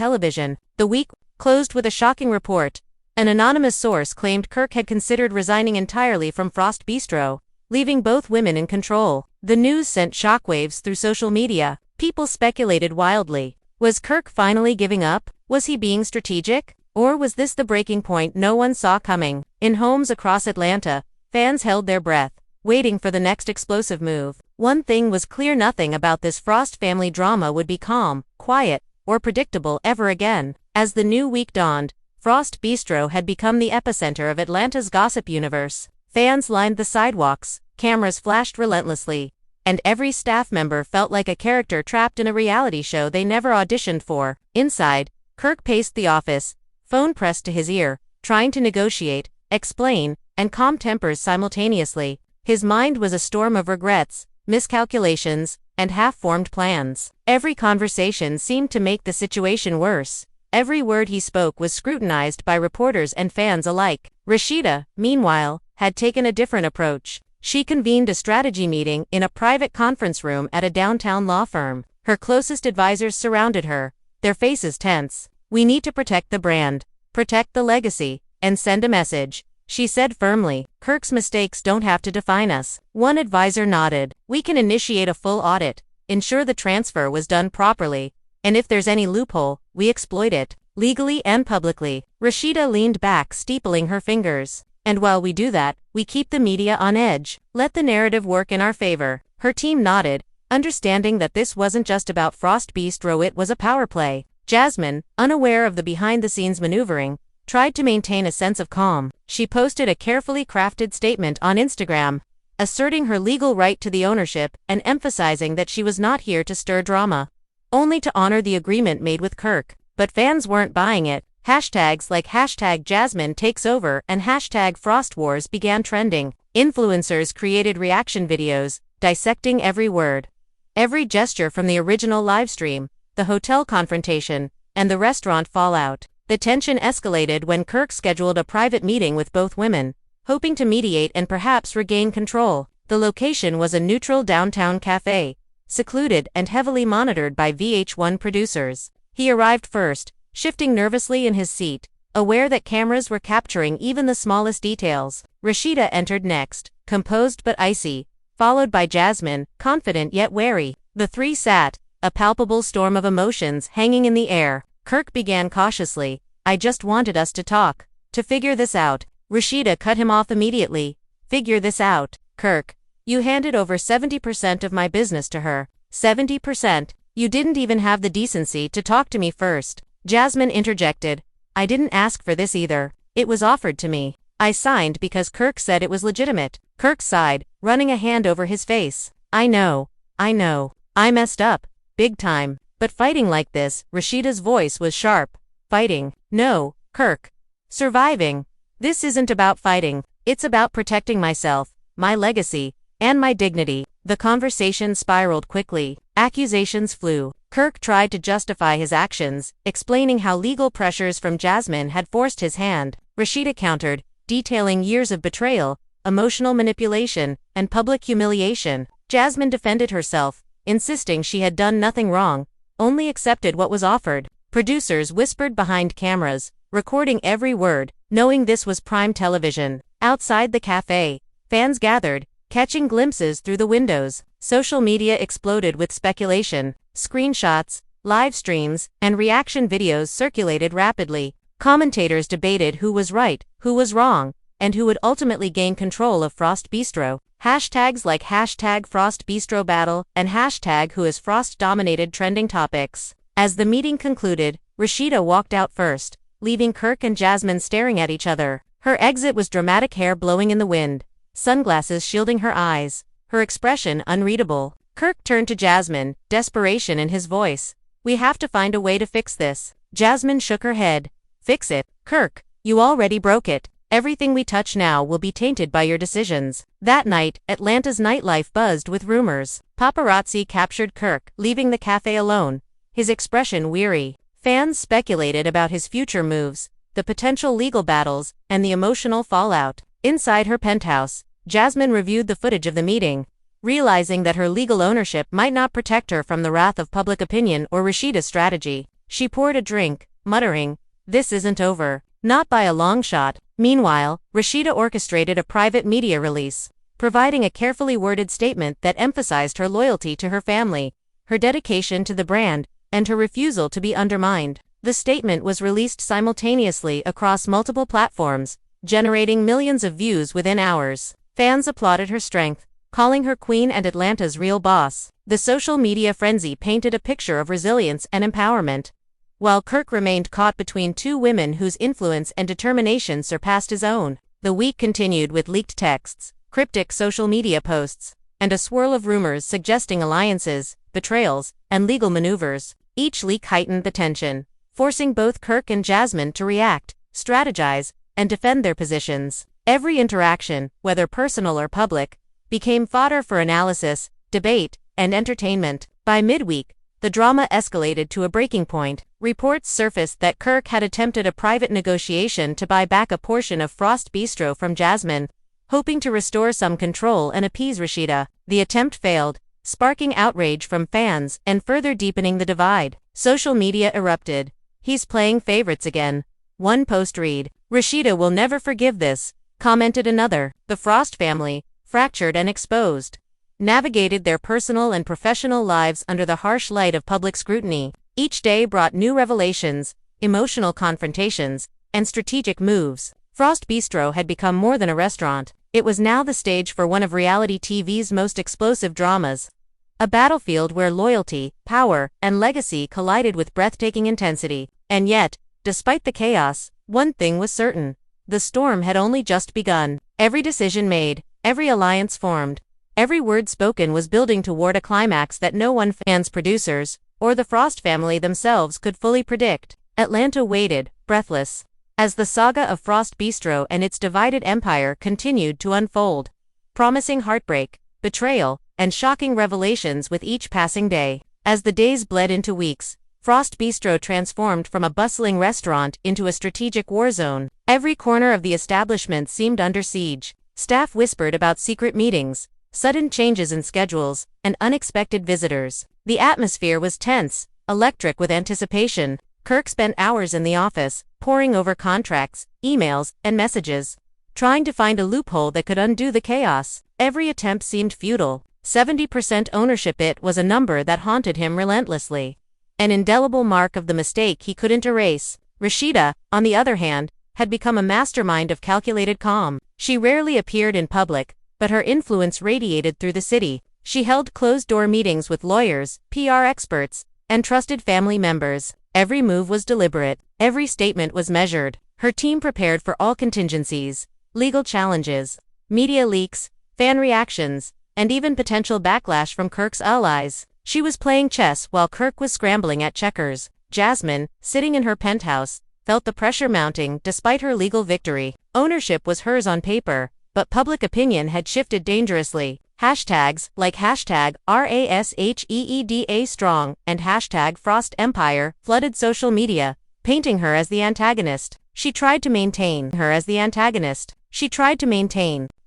closed with a shocking report. An anonymous source claimed Kirk had considered resigning entirely from Frost Bistro, leaving both women in control. The news sent shockwaves through social media. People speculated wildly. Was Kirk finally giving up? Was he being strategic? Or was this the breaking point no one saw coming? In homes across Atlanta, fans held their breath, waiting for the next explosive move. One thing was clear: nothing about this Frost family drama would be calm, quiet, or predictable ever again. As the new week dawned, Frost Bistro had become the epicenter of Atlanta's gossip universe. Fans lined the sidewalks, cameras flashed relentlessly, and every staff member felt like a character trapped in a reality show they never auditioned for. Inside, Kirk paced the office, phone pressed to his ear, trying to negotiate, explain, and calm tempers simultaneously. His mind was a storm of regrets, miscalculations, and half-formed plans. Every conversation seemed to make the situation worse. Every word he spoke was scrutinized by reporters and fans alike. Rasheeda, meanwhile, had taken a different approach. She convened a strategy meeting in a private conference room at a downtown law firm. Her closest advisors surrounded her, their faces tense. "We need to protect the brand, protect the legacy, and send a message," she said firmly. "Kirk's mistakes don't have to define us." One advisor nodded. "We can initiate a full audit, ensure the transfer was done properly, and if there's any loophole, we exploit it, legally and publicly." Rasheeda leaned back, steepling her fingers. "And while we do that, we keep the media on edge. Let the narrative work in our favor." Her team nodded, understanding that this wasn't just about Frost Bistro, it was a power play. Jasmine, unaware of the behind-the-scenes maneuvering, tried to maintain a sense of calm. She posted a carefully crafted statement on Instagram, asserting her legal right to the ownership and emphasizing that she was not here to stir drama, only to honor the agreement made with Kirk. But fans weren't buying it. Hashtags like #JasmineTakesOver and #FrostWars began trending. Influencers created reaction videos, dissecting every word, every gesture from the original livestream, the hotel confrontation, and the restaurant fallout. The tension escalated when Kirk scheduled a private meeting with both women, hoping to mediate and perhaps regain control. The location was a neutral downtown cafe, secluded and heavily monitored by VH1 producers. He arrived first, shifting nervously in his seat, aware that cameras were capturing even the smallest details. Rasheeda entered next, composed but icy, followed by Jasmine, confident yet wary. The three sat, a palpable storm of emotions hanging in the air. Kirk began cautiously, "I just wanted us to talk, to figure this out." Rasheeda cut him off immediately. "Figure this out, Kirk. You handed over 70% of my business to her. 70%? You didn't even have the decency to talk to me first." Jasmine interjected, "I didn't ask for this either. It was offered to me. I signed because Kirk said it was legitimate." Kirk sighed, running a hand over his face. I know. I messed up. Big time. But fighting like this," Rasheeda's voice was sharp. "Fighting? No, Kirk. Surviving. This isn't about fighting. It's about protecting myself, my legacy, and my dignity." The conversation spiraled quickly. Accusations flew. Kirk tried to justify his actions, explaining how legal pressures from Jasmine had forced his hand. Rasheeda countered, detailing years of betrayal, emotional manipulation, and public humiliation. Jasmine defended herself, insisting she had done nothing wrong, only accepted what was offered. Producers whispered behind cameras, recording every word, knowing this was prime television. Outside the cafe, fans gathered, catching glimpses through the windows. Social media exploded with speculation. Screenshots, live streams, and reaction videos circulated rapidly. Commentators debated who was right, who was wrong, and who would ultimately gain control of Frost Bistro. Hashtags like #FrostBistroBattle and #WhoIsFrost dominated trending topics. As the meeting concluded, Rasheeda walked out first, leaving Kirk and Jasmine staring at each other. Her exit was dramatic, hair blowing in the wind, sunglasses shielding her eyes, her expression unreadable. Kirk turned to Jasmine, desperation in his voice. "We have to find a way to fix this." Jasmine shook her head. "Fix it? Kirk, you already broke it. Everything we touch now will be tainted by your decisions." That night, Atlanta's nightlife buzzed with rumors. Paparazzi captured Kirk, leaving the cafe alone, his expression weary. Fans speculated about his future moves, the potential legal battles, and the emotional fallout. Inside her penthouse, Jasmine reviewed the footage of the meeting, realizing that her legal ownership might not protect her from the wrath of public opinion or Rasheeda's strategy. She poured a drink, muttering, "This isn't over. Not by a long shot." Meanwhile, Rasheeda orchestrated a private media release, providing a carefully worded statement that emphasized her loyalty to her family, her dedication to the brand, and her refusal to be undermined. The statement was released simultaneously across multiple platforms, generating millions of views within hours. Fans applauded her strength, calling her queen and Atlanta's real boss. The social media frenzy painted a picture of resilience and empowerment, while Kirk remained caught between two women whose influence and determination surpassed his own. The week continued with leaked texts, cryptic social media posts, and a swirl of rumors suggesting alliances, betrayals, and legal maneuvers. Each leak heightened the tension, forcing both Kirk and Jasmine to react, strategize, and defend their positions. Every interaction, whether personal or public, became fodder for analysis, debate, and entertainment. By midweek, the drama escalated to a breaking point. Reports surfaced that Kirk had attempted a private negotiation to buy back a portion of Frost Bistro from Jasmine, hoping to restore some control and appease Rasheeda. The attempt failed, sparking outrage from fans and further deepening the divide. Social media erupted. "He's playing favorites again." One post read, "Rasheeda will never forgive this," commented another. The Frost family, fractured and exposed, navigated their personal and professional lives under the harsh light of public scrutiny. Each day brought new revelations, emotional confrontations, and strategic moves. Frost Bistro had become more than a restaurant. It was now the stage for one of reality TV's most explosive dramas. A battlefield where loyalty, power, and legacy collided with breathtaking intensity. And yet, despite the chaos, one thing was certain. The storm had only just begun. Every decision made, every alliance formed, every word spoken was building toward a climax that no one, fans, producers, or the Frost family themselves could fully predict. Atlanta waited, breathless, as the saga of Frost Bistro and its divided empire continued to unfold, promising heartbreak, betrayal, and shocking revelations with each passing day. As the days bled into weeks, Frost Bistro transformed from a bustling restaurant into a strategic war zone. Every corner of the establishment seemed under siege. Staff whispered about secret meetings, sudden changes in schedules, and unexpected visitors. The atmosphere was tense, electric with anticipation. Kirk spent hours in the office, poring over contracts, emails, and messages, trying to find a loophole that could undo the chaos. Every attempt seemed futile. 70% ownership, it was a number that haunted him relentlessly. An indelible mark of the mistake he couldn't erase. Rasheeda, on the other hand, had become a mastermind of calculated calm. She rarely appeared in public, but her influence radiated through the city. She held closed-door meetings with lawyers, PR experts, and trusted family members. Every move was deliberate. Every statement was measured. Her team prepared for all contingencies, legal challenges, media leaks, fan reactions, and even potential backlash from Kirk's allies. She was playing chess while Kirk was scrambling at checkers. Jasmine, sitting in her penthouse, felt the pressure mounting despite her legal victory. Ownership was hers on paper, but public opinion had shifted dangerously. Hashtags like hashtag RASHEEDA strong and hashtag Frost Empire flooded social media, painting her as the antagonist. She tried to maintain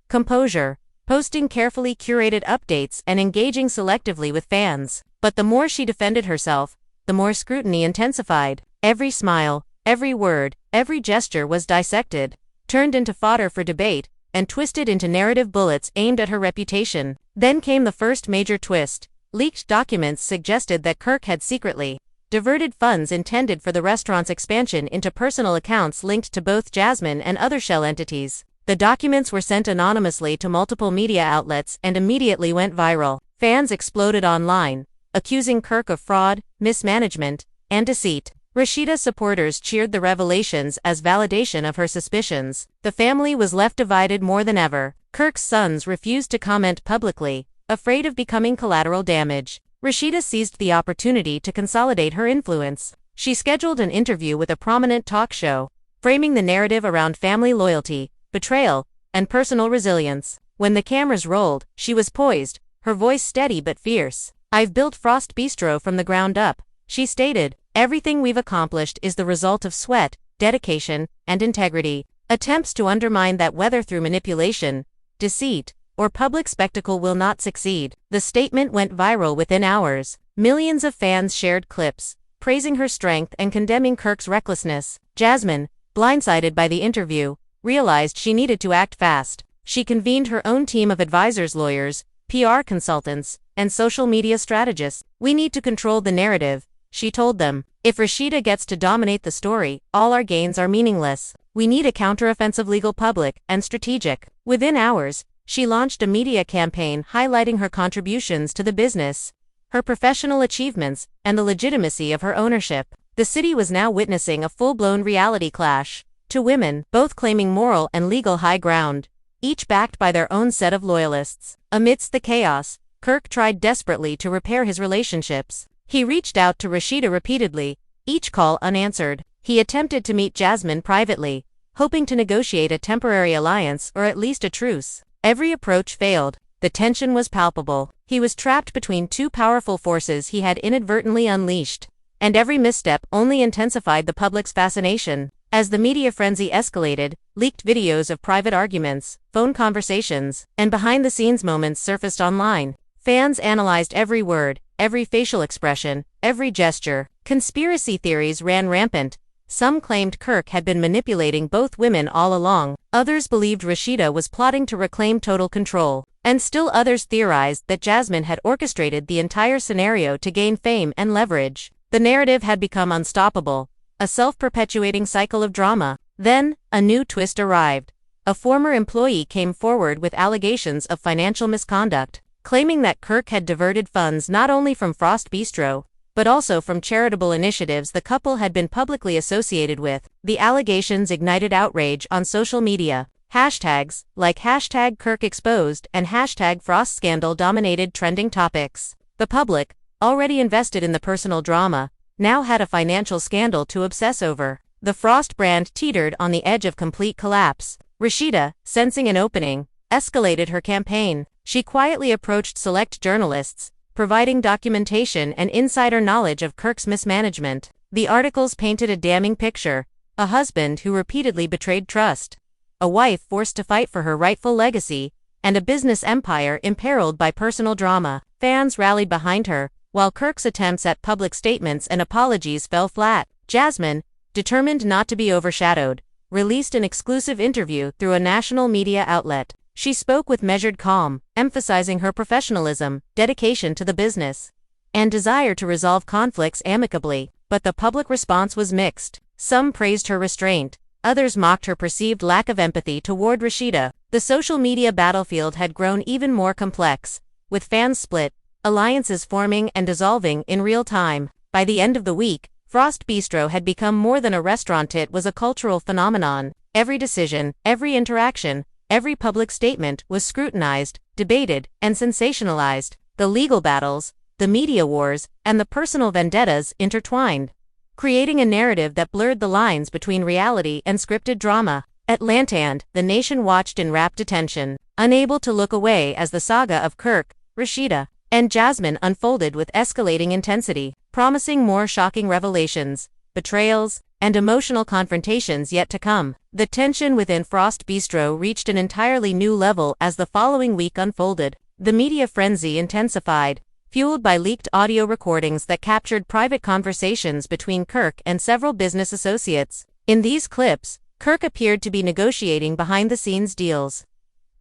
composure, posting carefully curated updates and engaging selectively with fans. But the more she defended herself, the more scrutiny intensified. Every smile, every word, every gesture was dissected, turned into fodder for debate, and twisted into narrative bullets aimed at her reputation. Then came the first major twist. Leaked documents suggested that Kirk had secretly diverted funds intended for the restaurant's expansion into personal accounts linked to both Jasmine and other shell entities. The documents were sent anonymously to multiple media outlets and immediately went viral. Fans exploded online, accusing Kirk of fraud, mismanagement, and deceit. Rasheeda's supporters cheered the revelations as validation of her suspicions. The family was left divided more than ever. Kirk's sons refused to comment publicly, afraid of becoming collateral damage. Rasheeda seized the opportunity to consolidate her influence. She scheduled an interview with a prominent talk show, framing the narrative around family loyalty, betrayal, and personal resilience. When the cameras rolled, she was poised, her voice steady but fierce. "I've built Frost Bistro from the ground up," she stated. "Everything we've accomplished is the result of sweat, dedication, and integrity. Attempts to undermine that, whether through manipulation, deceit, or public spectacle, will not succeed." The statement went viral within hours. Millions of fans shared clips, praising her strength and condemning Kirk's recklessness. Jasmine, blindsided by the interview, realized she needed to act fast. She convened her own team of advisors, lawyers, PR consultants, and social media strategists. "We need to control the narrative," she told them. "If Rasheeda gets to dominate the story, all our gains are meaningless. We need a counteroffensive, legal, public, and strategic." Within hours, she launched a media campaign highlighting her contributions to the business, her professional achievements, and the legitimacy of her ownership. The city was now witnessing a full-blown reality clash. Two women, both claiming moral and legal high ground, each backed by their own set of loyalists. Amidst the chaos, Kirk tried desperately to repair his relationships. He reached out to Rasheeda repeatedly, each call unanswered. He attempted to meet Jasmine privately, hoping to negotiate a temporary alliance or at least a truce. Every approach failed. The tension was palpable. He was trapped between two powerful forces he had inadvertently unleashed, and every misstep only intensified the public's fascination. As the media frenzy escalated, leaked videos of private arguments, phone conversations, and behind-the-scenes moments surfaced online. Fans analyzed every word, every facial expression, every gesture. Conspiracy theories ran rampant. Some claimed Kirk had been manipulating both women all along. Others believed Rasheeda was plotting to reclaim total control. And still others theorized that Jasmine had orchestrated the entire scenario to gain fame and leverage. The narrative had become unstoppable, a self-perpetuating cycle of drama. Then, a new twist arrived. a former employee came forward with allegations of financial misconduct, claiming that Kirk had diverted funds not only from Frost Bistro, but also from charitable initiatives the couple had been publicly associated with. The allegations ignited outrage on social media. Hashtags like #KirkExposed and #FrostScandal dominated trending topics. The public, already invested in the personal drama, now had a financial scandal to obsess over. The Frost brand teetered on the edge of complete collapse. Rasheeda, sensing an opening, escalated her campaign. She quietly approached select journalists, providing documentation and insider knowledge of Kirk's mismanagement. The articles painted a damning picture: a husband who repeatedly betrayed trust, a wife forced to fight for her rightful legacy, and a business empire imperiled by personal drama. Fans rallied behind her, while Kirk's attempts at public statements and apologies fell flat. Jasmine, determined not to be overshadowed, released an exclusive interview through a national media outlet. She spoke with measured calm, emphasizing her professionalism, dedication to the business, and desire to resolve conflicts amicably. But the public response was mixed. Some praised her restraint, others mocked her perceived lack of empathy toward Rasheeda. The social media battlefield had grown even more complex, with fans split, alliances forming and dissolving in real time. By the end of the week, Frost Bistro had become more than a restaurant, it was a cultural phenomenon. Every decision, every interaction, every public statement was scrutinized, debated, and sensationalized. The legal battles, the media wars, and the personal vendettas intertwined, creating a narrative that blurred the lines between reality and scripted drama. Atlanta, the nation watched in rapt attention, unable to look away as the saga of Kirk, Rasheeda, and Jasmine unfolded with escalating intensity, promising more shocking revelations, betrayals, and emotional confrontations yet to come. The tension within Frost Bistro reached an entirely new level as the following week unfolded. The media frenzy intensified, fueled by leaked audio recordings that captured private conversations between Kirk and several business associates. In these clips, Kirk appeared to be negotiating behind-the-scenes deals,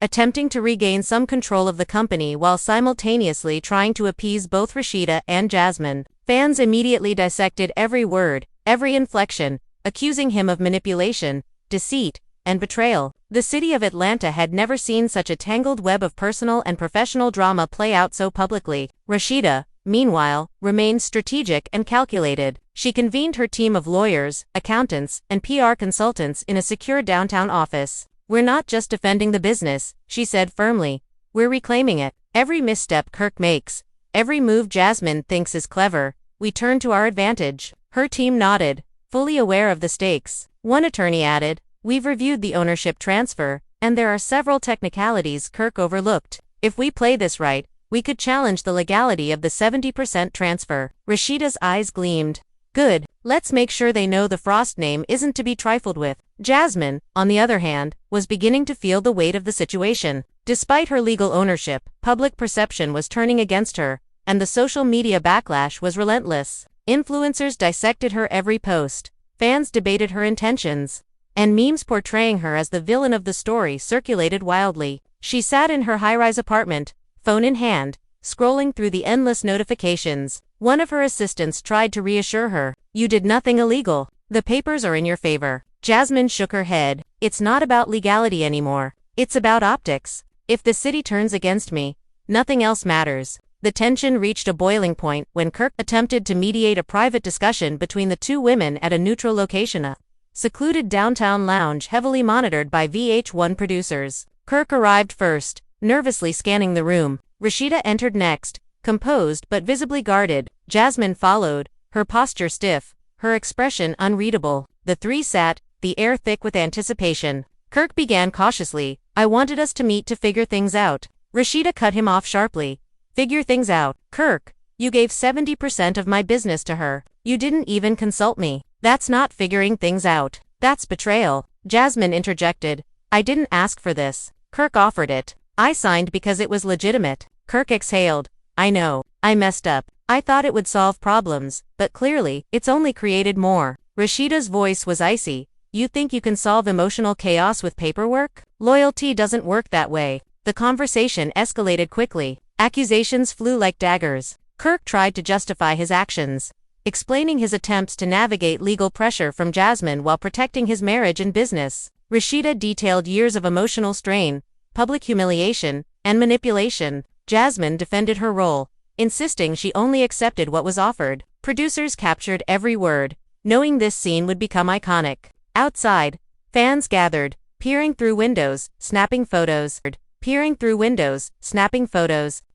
attempting to regain some control of the company while simultaneously trying to appease both Rasheeda and Jasmine. Fans immediately dissected every word, every inflection, accusing him of manipulation, deceit, and betrayal. The city of Atlanta had never seen such a tangled web of personal and professional drama play out so publicly. Rasheeda, meanwhile, remained strategic and calculated. She convened her team of lawyers, accountants, and PR consultants in a secure downtown office. "We're not just defending the business," she said firmly. "We're reclaiming it. Every misstep Kirk makes, every move Jasmine thinks is clever, we turn to our advantage." Her team nodded, fully aware of the stakes. One attorney added, "We've reviewed the ownership transfer, and there are several technicalities Kirk overlooked. If we play this right, we could challenge the legality of the 70% transfer." Rasheeda's eyes gleamed. "Good, let's make sure they know the Frost name isn't to be trifled with." Jasmine, on the other hand, was beginning to feel the weight of the situation. Despite her legal ownership, public perception was turning against her, and the social media backlash was relentless. Influencers dissected her every post, fans debated her intentions, and memes portraying her as the villain of the story circulated wildly. She sat in her high-rise apartment, phone in hand, scrolling through the endless notifications. One of her assistants tried to reassure her, "You did nothing illegal. The papers are in your favor." Jasmine shook her head. "It's not about legality anymore. It's about optics. If the city turns against me, nothing else matters." The tension reached a boiling point when Kirk attempted to mediate a private discussion between the two women at a neutral location, a secluded downtown lounge heavily monitored by VH1 producers. Kirk arrived first, nervously scanning the room. Rasheeda entered next, composed but visibly guarded. Jasmine followed, her posture stiff, her expression unreadable. The three sat, the air thick with anticipation. Kirk began cautiously, "I wanted us to meet to figure things out." Rasheeda cut him off sharply. "Figure things out? Kirk, you gave 70% of my business to her. You didn't even consult me. That's not figuring things out. That's betrayal." Jasmine interjected, "I didn't ask for this. Kirk offered it. I signed because it was legitimate." Kirk exhaled, "I know. I messed up. I thought it would solve problems, but clearly, it's only created more." Rasheeda's voice was icy. "You think you can solve emotional chaos with paperwork? Loyalty doesn't work that way." The conversation escalated quickly. Accusations flew like daggers. Kirk tried to justify his actions, explaining his attempts to navigate legal pressure from Jasmine while protecting his marriage and business. Rasheeda detailed years of emotional strain, public humiliation, and manipulation. Jasmine defended her role, insisting she only accepted what was offered. Producers captured every word, knowing this scene would become iconic. Outside, fans gathered, peering through windows, snapping photos,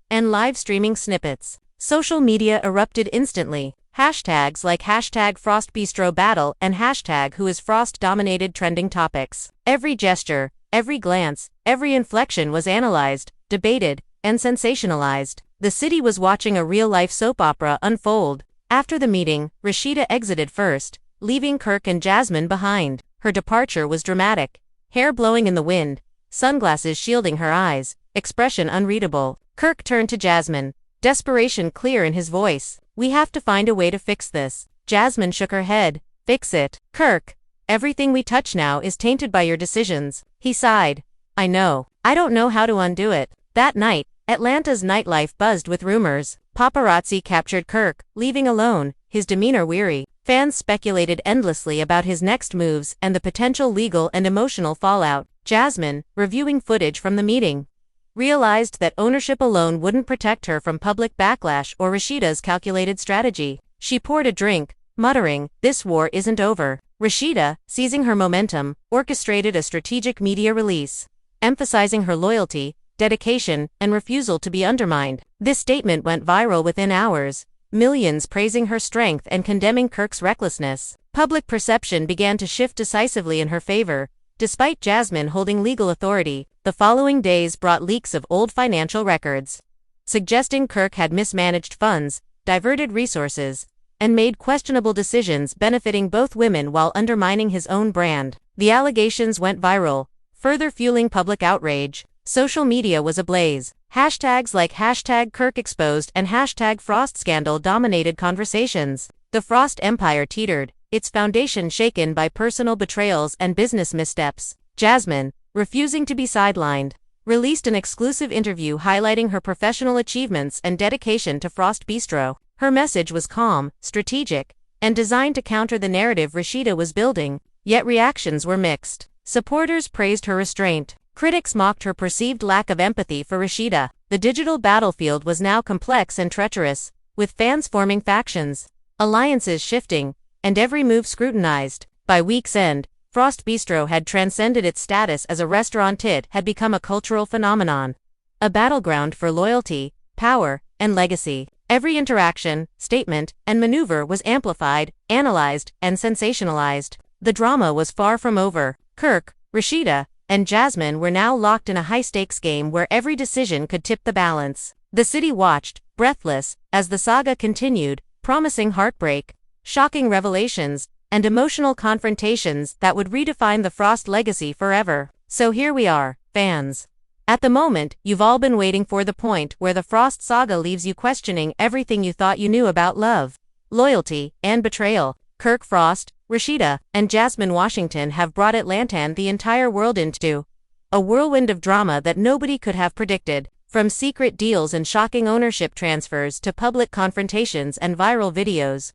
and live streaming snippets. Social media erupted instantly. Hashtags like #FrostBistroBattle and #WhoIsFrost dominated trending topics. Every gesture, every glance, every inflection was analyzed, debated, and sensationalized. The city was watching a real-life soap opera unfold. After the meeting, Rasheeda exited first, leaving Kirk and Jasmine behind. Her departure was dramatic, hair blowing in the wind, sunglasses shielding her eyes, expression unreadable. Kirk turned to Jasmine, desperation clear in his voice. "We have to find a way to fix this." Jasmine shook her head. "Fix it, Kirk. Everything we touch now is tainted by your decisions." He sighed. "I know. I don't know how to undo it." That night, Atlanta's nightlife buzzed with rumors. Paparazzi captured Kirk, leaving alone, his demeanor weary. Fans speculated endlessly about his next moves and the potential legal and emotional fallout. Jasmine, reviewing footage from the meeting, realized that ownership alone wouldn't protect her from public backlash or Rasheeda's calculated strategy. She poured a drink, muttering, "This war isn't over." Rasheeda, seizing her momentum, orchestrated a strategic media release, emphasizing her loyalty, dedication, and refusal to be undermined. This statement went viral within hours, millions praising her strength and condemning Kirk's recklessness. Public perception began to shift decisively in her favor, despite Jasmine holding legal authority. The following days brought leaks of old financial records, suggesting Kirk had mismanaged funds, diverted resources, and made questionable decisions benefiting both women while undermining his own brand. The allegations went viral, further fueling public outrage. Social media was ablaze. Hashtags like #KirkExposed and #FrostScandal dominated conversations. The Frost empire teetered, its foundation shaken by personal betrayals and business missteps. Jasmine, refusing to be sidelined, released an exclusive interview highlighting her professional achievements and dedication to Frost Bistro. Her message was calm, strategic, and designed to counter the narrative Rasheeda was building, yet reactions were mixed. Supporters praised her restraint. Critics mocked her perceived lack of empathy for Rasheeda. The digital battlefield was now complex and treacherous, with fans forming factions, alliances shifting, and every move scrutinized. By week's end, Frost Bistro had transcended its status as a restaurant. It had become a cultural phenomenon, a battleground for loyalty, power, and legacy. Every interaction, statement, and maneuver was amplified, analyzed, and sensationalized. The drama was far from over. Kirk, Rasheeda, and Jasmine were now locked in a high-stakes game where every decision could tip the balance. The city watched, breathless, as the saga continued, promising heartbreak, shocking revelations, and emotional confrontations that would redefine the Frost legacy forever. So here we are, fans. At the moment you've all been waiting for, the point where the Frost saga leaves you questioning everything you thought you knew about love, loyalty, and betrayal. Kirk Frost, Rasheeda, and Jasmine Washington have brought Atlanta and the entire world into a whirlwind of drama that nobody could have predicted. From secret deals and shocking ownership transfers to public confrontations and viral videos,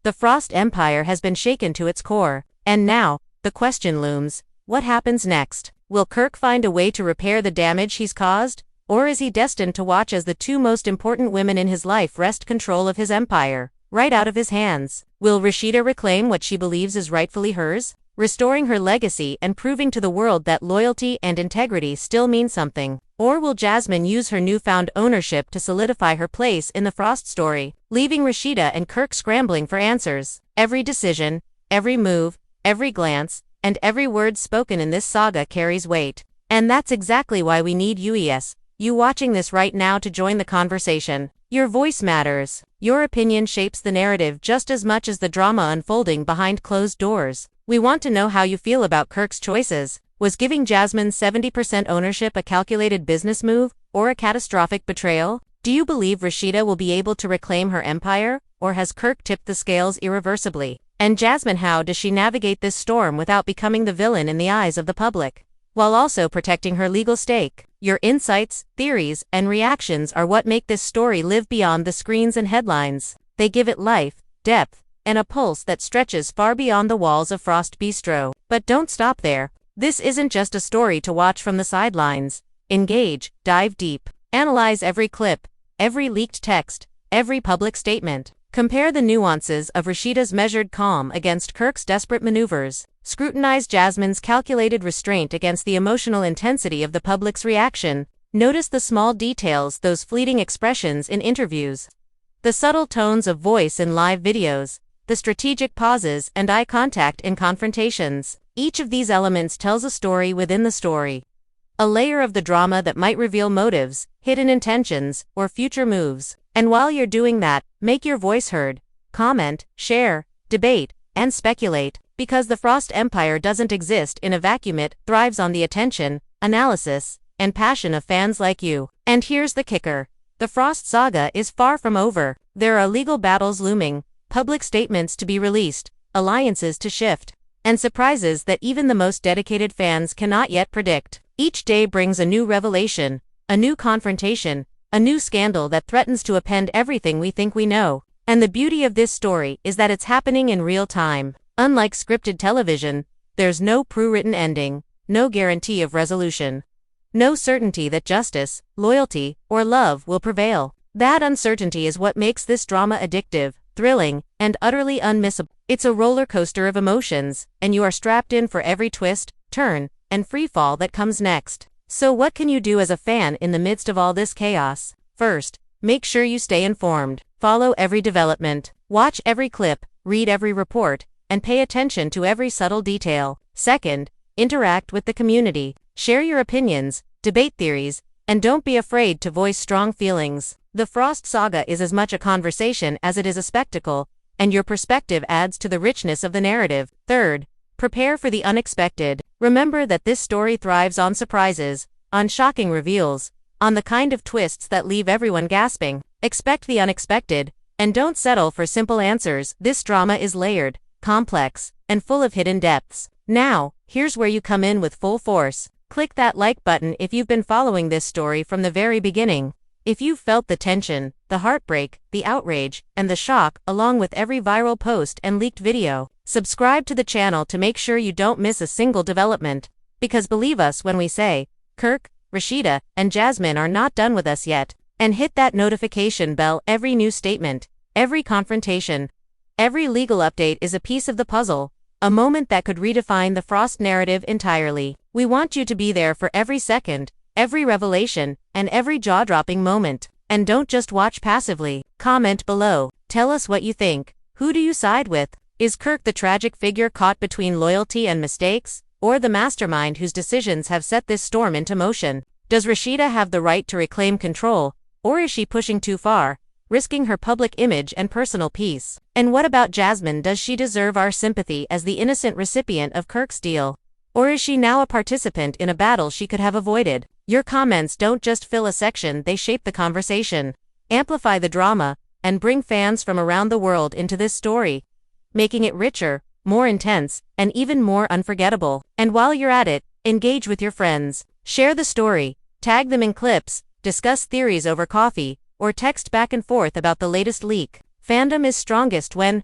the Frost empire has been shaken to its core. And now, the question looms, what happens next? Will Kirk find a way to repair the damage he's caused? Or is he destined to watch as the two most important women in his life wrest control of his empire right out of his hands? Will Rasheeda reclaim what she believes is rightfully hers, restoring her legacy and proving to the world that loyalty and integrity still mean something? Or will Jasmine use her newfound ownership to solidify her place in the Frost story, leaving Rasheeda and Kirk scrambling for answers? Every decision, every move, every glance, and every word spoken in this saga carries weight. And that's exactly why we need you watching this right now to join the conversation. Your voice matters. Your opinion shapes the narrative just as much as the drama unfolding behind closed doors. We want to know how you feel about Kirk's choices. Was giving Jasmine 70% ownership a calculated business move, or a catastrophic betrayal? Do you believe Rasheeda will be able to reclaim her empire, or has Kirk tipped the scales irreversibly? And Jasmine, how does she navigate this storm without becoming the villain in the eyes of the public, while also protecting her legal stake? Your insights, theories, and reactions are what make this story live beyond the screens and headlines. They give it life, depth, and a pulse that stretches far beyond the walls of Frost Bistro. But don't stop there. This isn't just a story to watch from the sidelines. Engage, dive deep, analyze every clip, every leaked text, every public statement. Compare the nuances of Rasheeda's measured calm against Kirk's desperate maneuvers. Scrutinize Jasmine's calculated restraint against the emotional intensity of the public's reaction. Notice the small details, those fleeting expressions in interviews, the subtle tones of voice in live videos, the strategic pauses and eye contact in confrontations. Each of these elements tells a story within the story. A layer of the drama that might reveal motives, hidden intentions, or future moves. And while you're doing that, make your voice heard. Comment, share, debate, and speculate. Because the Frost Empire doesn't exist in a vacuum, it thrives on the attention, analysis, and passion of fans like you. And here's the kicker. The Frost saga is far from over. There are legal battles looming, public statements to be released, alliances to shift, and surprises that even the most dedicated fans cannot yet predict. Each day brings a new revelation, a new confrontation, a new scandal that threatens to upend everything we think we know. And the beauty of this story is that it's happening in real time. Unlike scripted television, there's no pre-written ending, no guarantee of resolution, no certainty that justice, loyalty, or love will prevail. That uncertainty is what makes this drama addictive, thrilling, and utterly unmissable. It's a roller coaster of emotions, and you are strapped in for every twist, turn, and freefall that comes next. So what can you do as a fan in the midst of all this chaos? First, make sure you stay informed. Follow every development. Watch every clip, read every report, and pay attention to every subtle detail. Second, interact with the community. Share your opinions, debate theories, and don't be afraid to voice strong feelings. The Frost saga is as much a conversation as it is a spectacle, and your perspective adds to the richness of the narrative. Third, prepare for the unexpected. Remember that this story thrives on surprises, on shocking reveals, on the kind of twists that leave everyone gasping. Expect the unexpected, and don't settle for simple answers. This drama is layered, complex, and full of hidden depths. Now, here's where you come in with full force. Click that like button if you've been following this story from the very beginning. If you've felt the tension, the heartbreak, the outrage, and the shock along with every viral post and leaked video, subscribe to the channel to make sure you don't miss a single development. Because believe us when we say, Kirk, Rasheeda, and Jasmine are not done with us yet. And hit that notification bell. Every new statement, every confrontation, every legal update is a piece of the puzzle, a moment that could redefine the Frost narrative entirely. We want you to be there for every second, every revelation, and every jaw-dropping moment. And don't just watch passively. Comment below. Tell us what you think. Who do you side with? Is Kirk the tragic figure caught between loyalty and mistakes, or the mastermind whose decisions have set this storm into motion? Does Rasheeda have the right to reclaim control, or is she pushing too far, risking her public image and personal peace? And what about Jasmine? Does she deserve our sympathy as the innocent recipient of Kirk's deal? Or is she now a participant in a battle she could have avoided? Your comments don't just fill a section, they shape the conversation, amplify the drama, and bring fans from around the world into this story, making it richer, more intense, and even more unforgettable. And while you're at it, engage with your friends. Share the story, tag them in clips, discuss theories over coffee, or text back and forth about the latest leak. Fandom is strongest when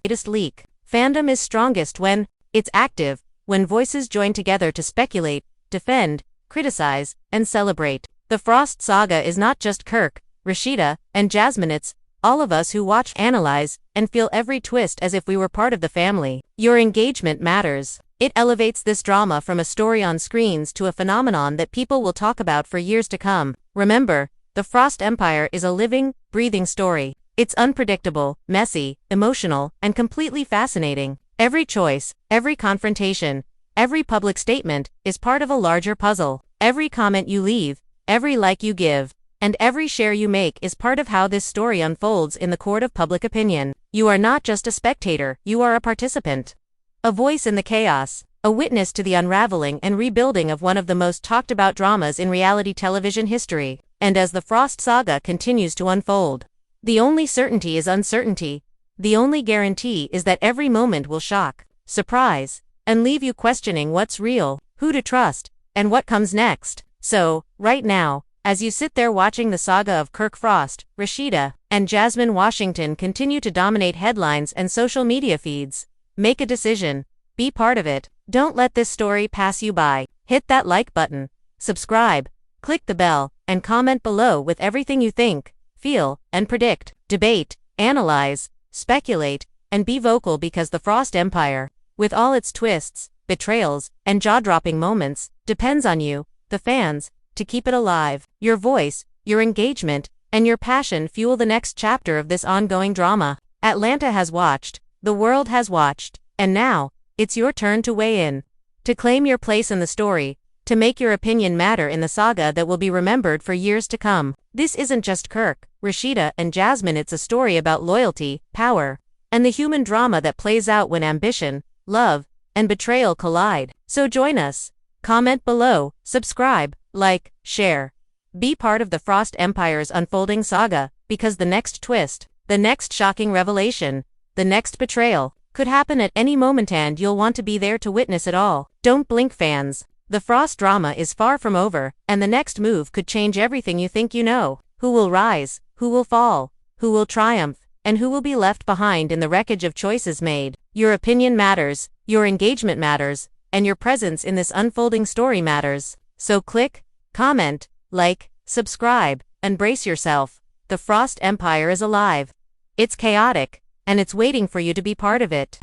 it's active, when voices join together to speculate, defend, criticize, and celebrate. The Frost saga is not just Kirk, Rasheeda, and Jasmine, it's all of us who watch, analyze, and feel every twist as if we were part of the family. Your engagement matters. It elevates this drama from a story on screens to a phenomenon that people will talk about for years to come. Remember, the Frost Empire is a living, breathing story. It's unpredictable, messy, emotional, and completely fascinating. Every choice, every confrontation, every public statement is part of a larger puzzle. Every comment you leave, every like you give, and every share you make is part of how this story unfolds in the court of public opinion. You are not just a spectator, you are a participant. A voice in the chaos, a witness to the unraveling and rebuilding of one of the most talked about dramas in reality television history. And as the Frost saga continues to unfold, the only certainty is uncertainty. The only guarantee is that every moment will shock, surprise, and leave you questioning what's real, who to trust, and what comes next. So, right now, as you sit there watching the saga of Kirk Frost, Rasheeda, and Jasmine Washington continue to dominate headlines and social media feeds, make a decision. Be part of it. Don't let this story pass you by. Hit that like button, subscribe, click the bell, and comment below with everything you think, feel, and predict. Debate, analyze, speculate, and be vocal because the Frost Empire, with all its twists, betrayals, and jaw-dropping moments, depends on you, the fans, to keep it alive. Your voice, your engagement, and your passion fuel the next chapter of this ongoing drama. Atlanta has watched, the world has watched, and now, it's your turn to weigh in. To claim your place in the story, to make your opinion matter in the saga that will be remembered for years to come. This isn't just Kirk, Rasheeda, and Jasmine, it's a story about loyalty, power, and the human drama that plays out when ambition, love, and betrayal collide. So join us. Comment below, subscribe, like, share. Be part of the Frost Empire's unfolding saga, because the next twist, the next shocking revelation, the next betrayal, could happen at any moment and you'll want to be there to witness it all. Don't blink, fans. The Frost drama is far from over, and the next move could change everything you think you know. Who will rise? Who will fall? Who will triumph? And who will be left behind in the wreckage of choices made? Your opinion matters, your engagement matters, and your presence in this unfolding story matters. So click, comment, like, subscribe, and brace yourself. The Frost Empire is alive. It's chaotic, and it's waiting for you to be part of it.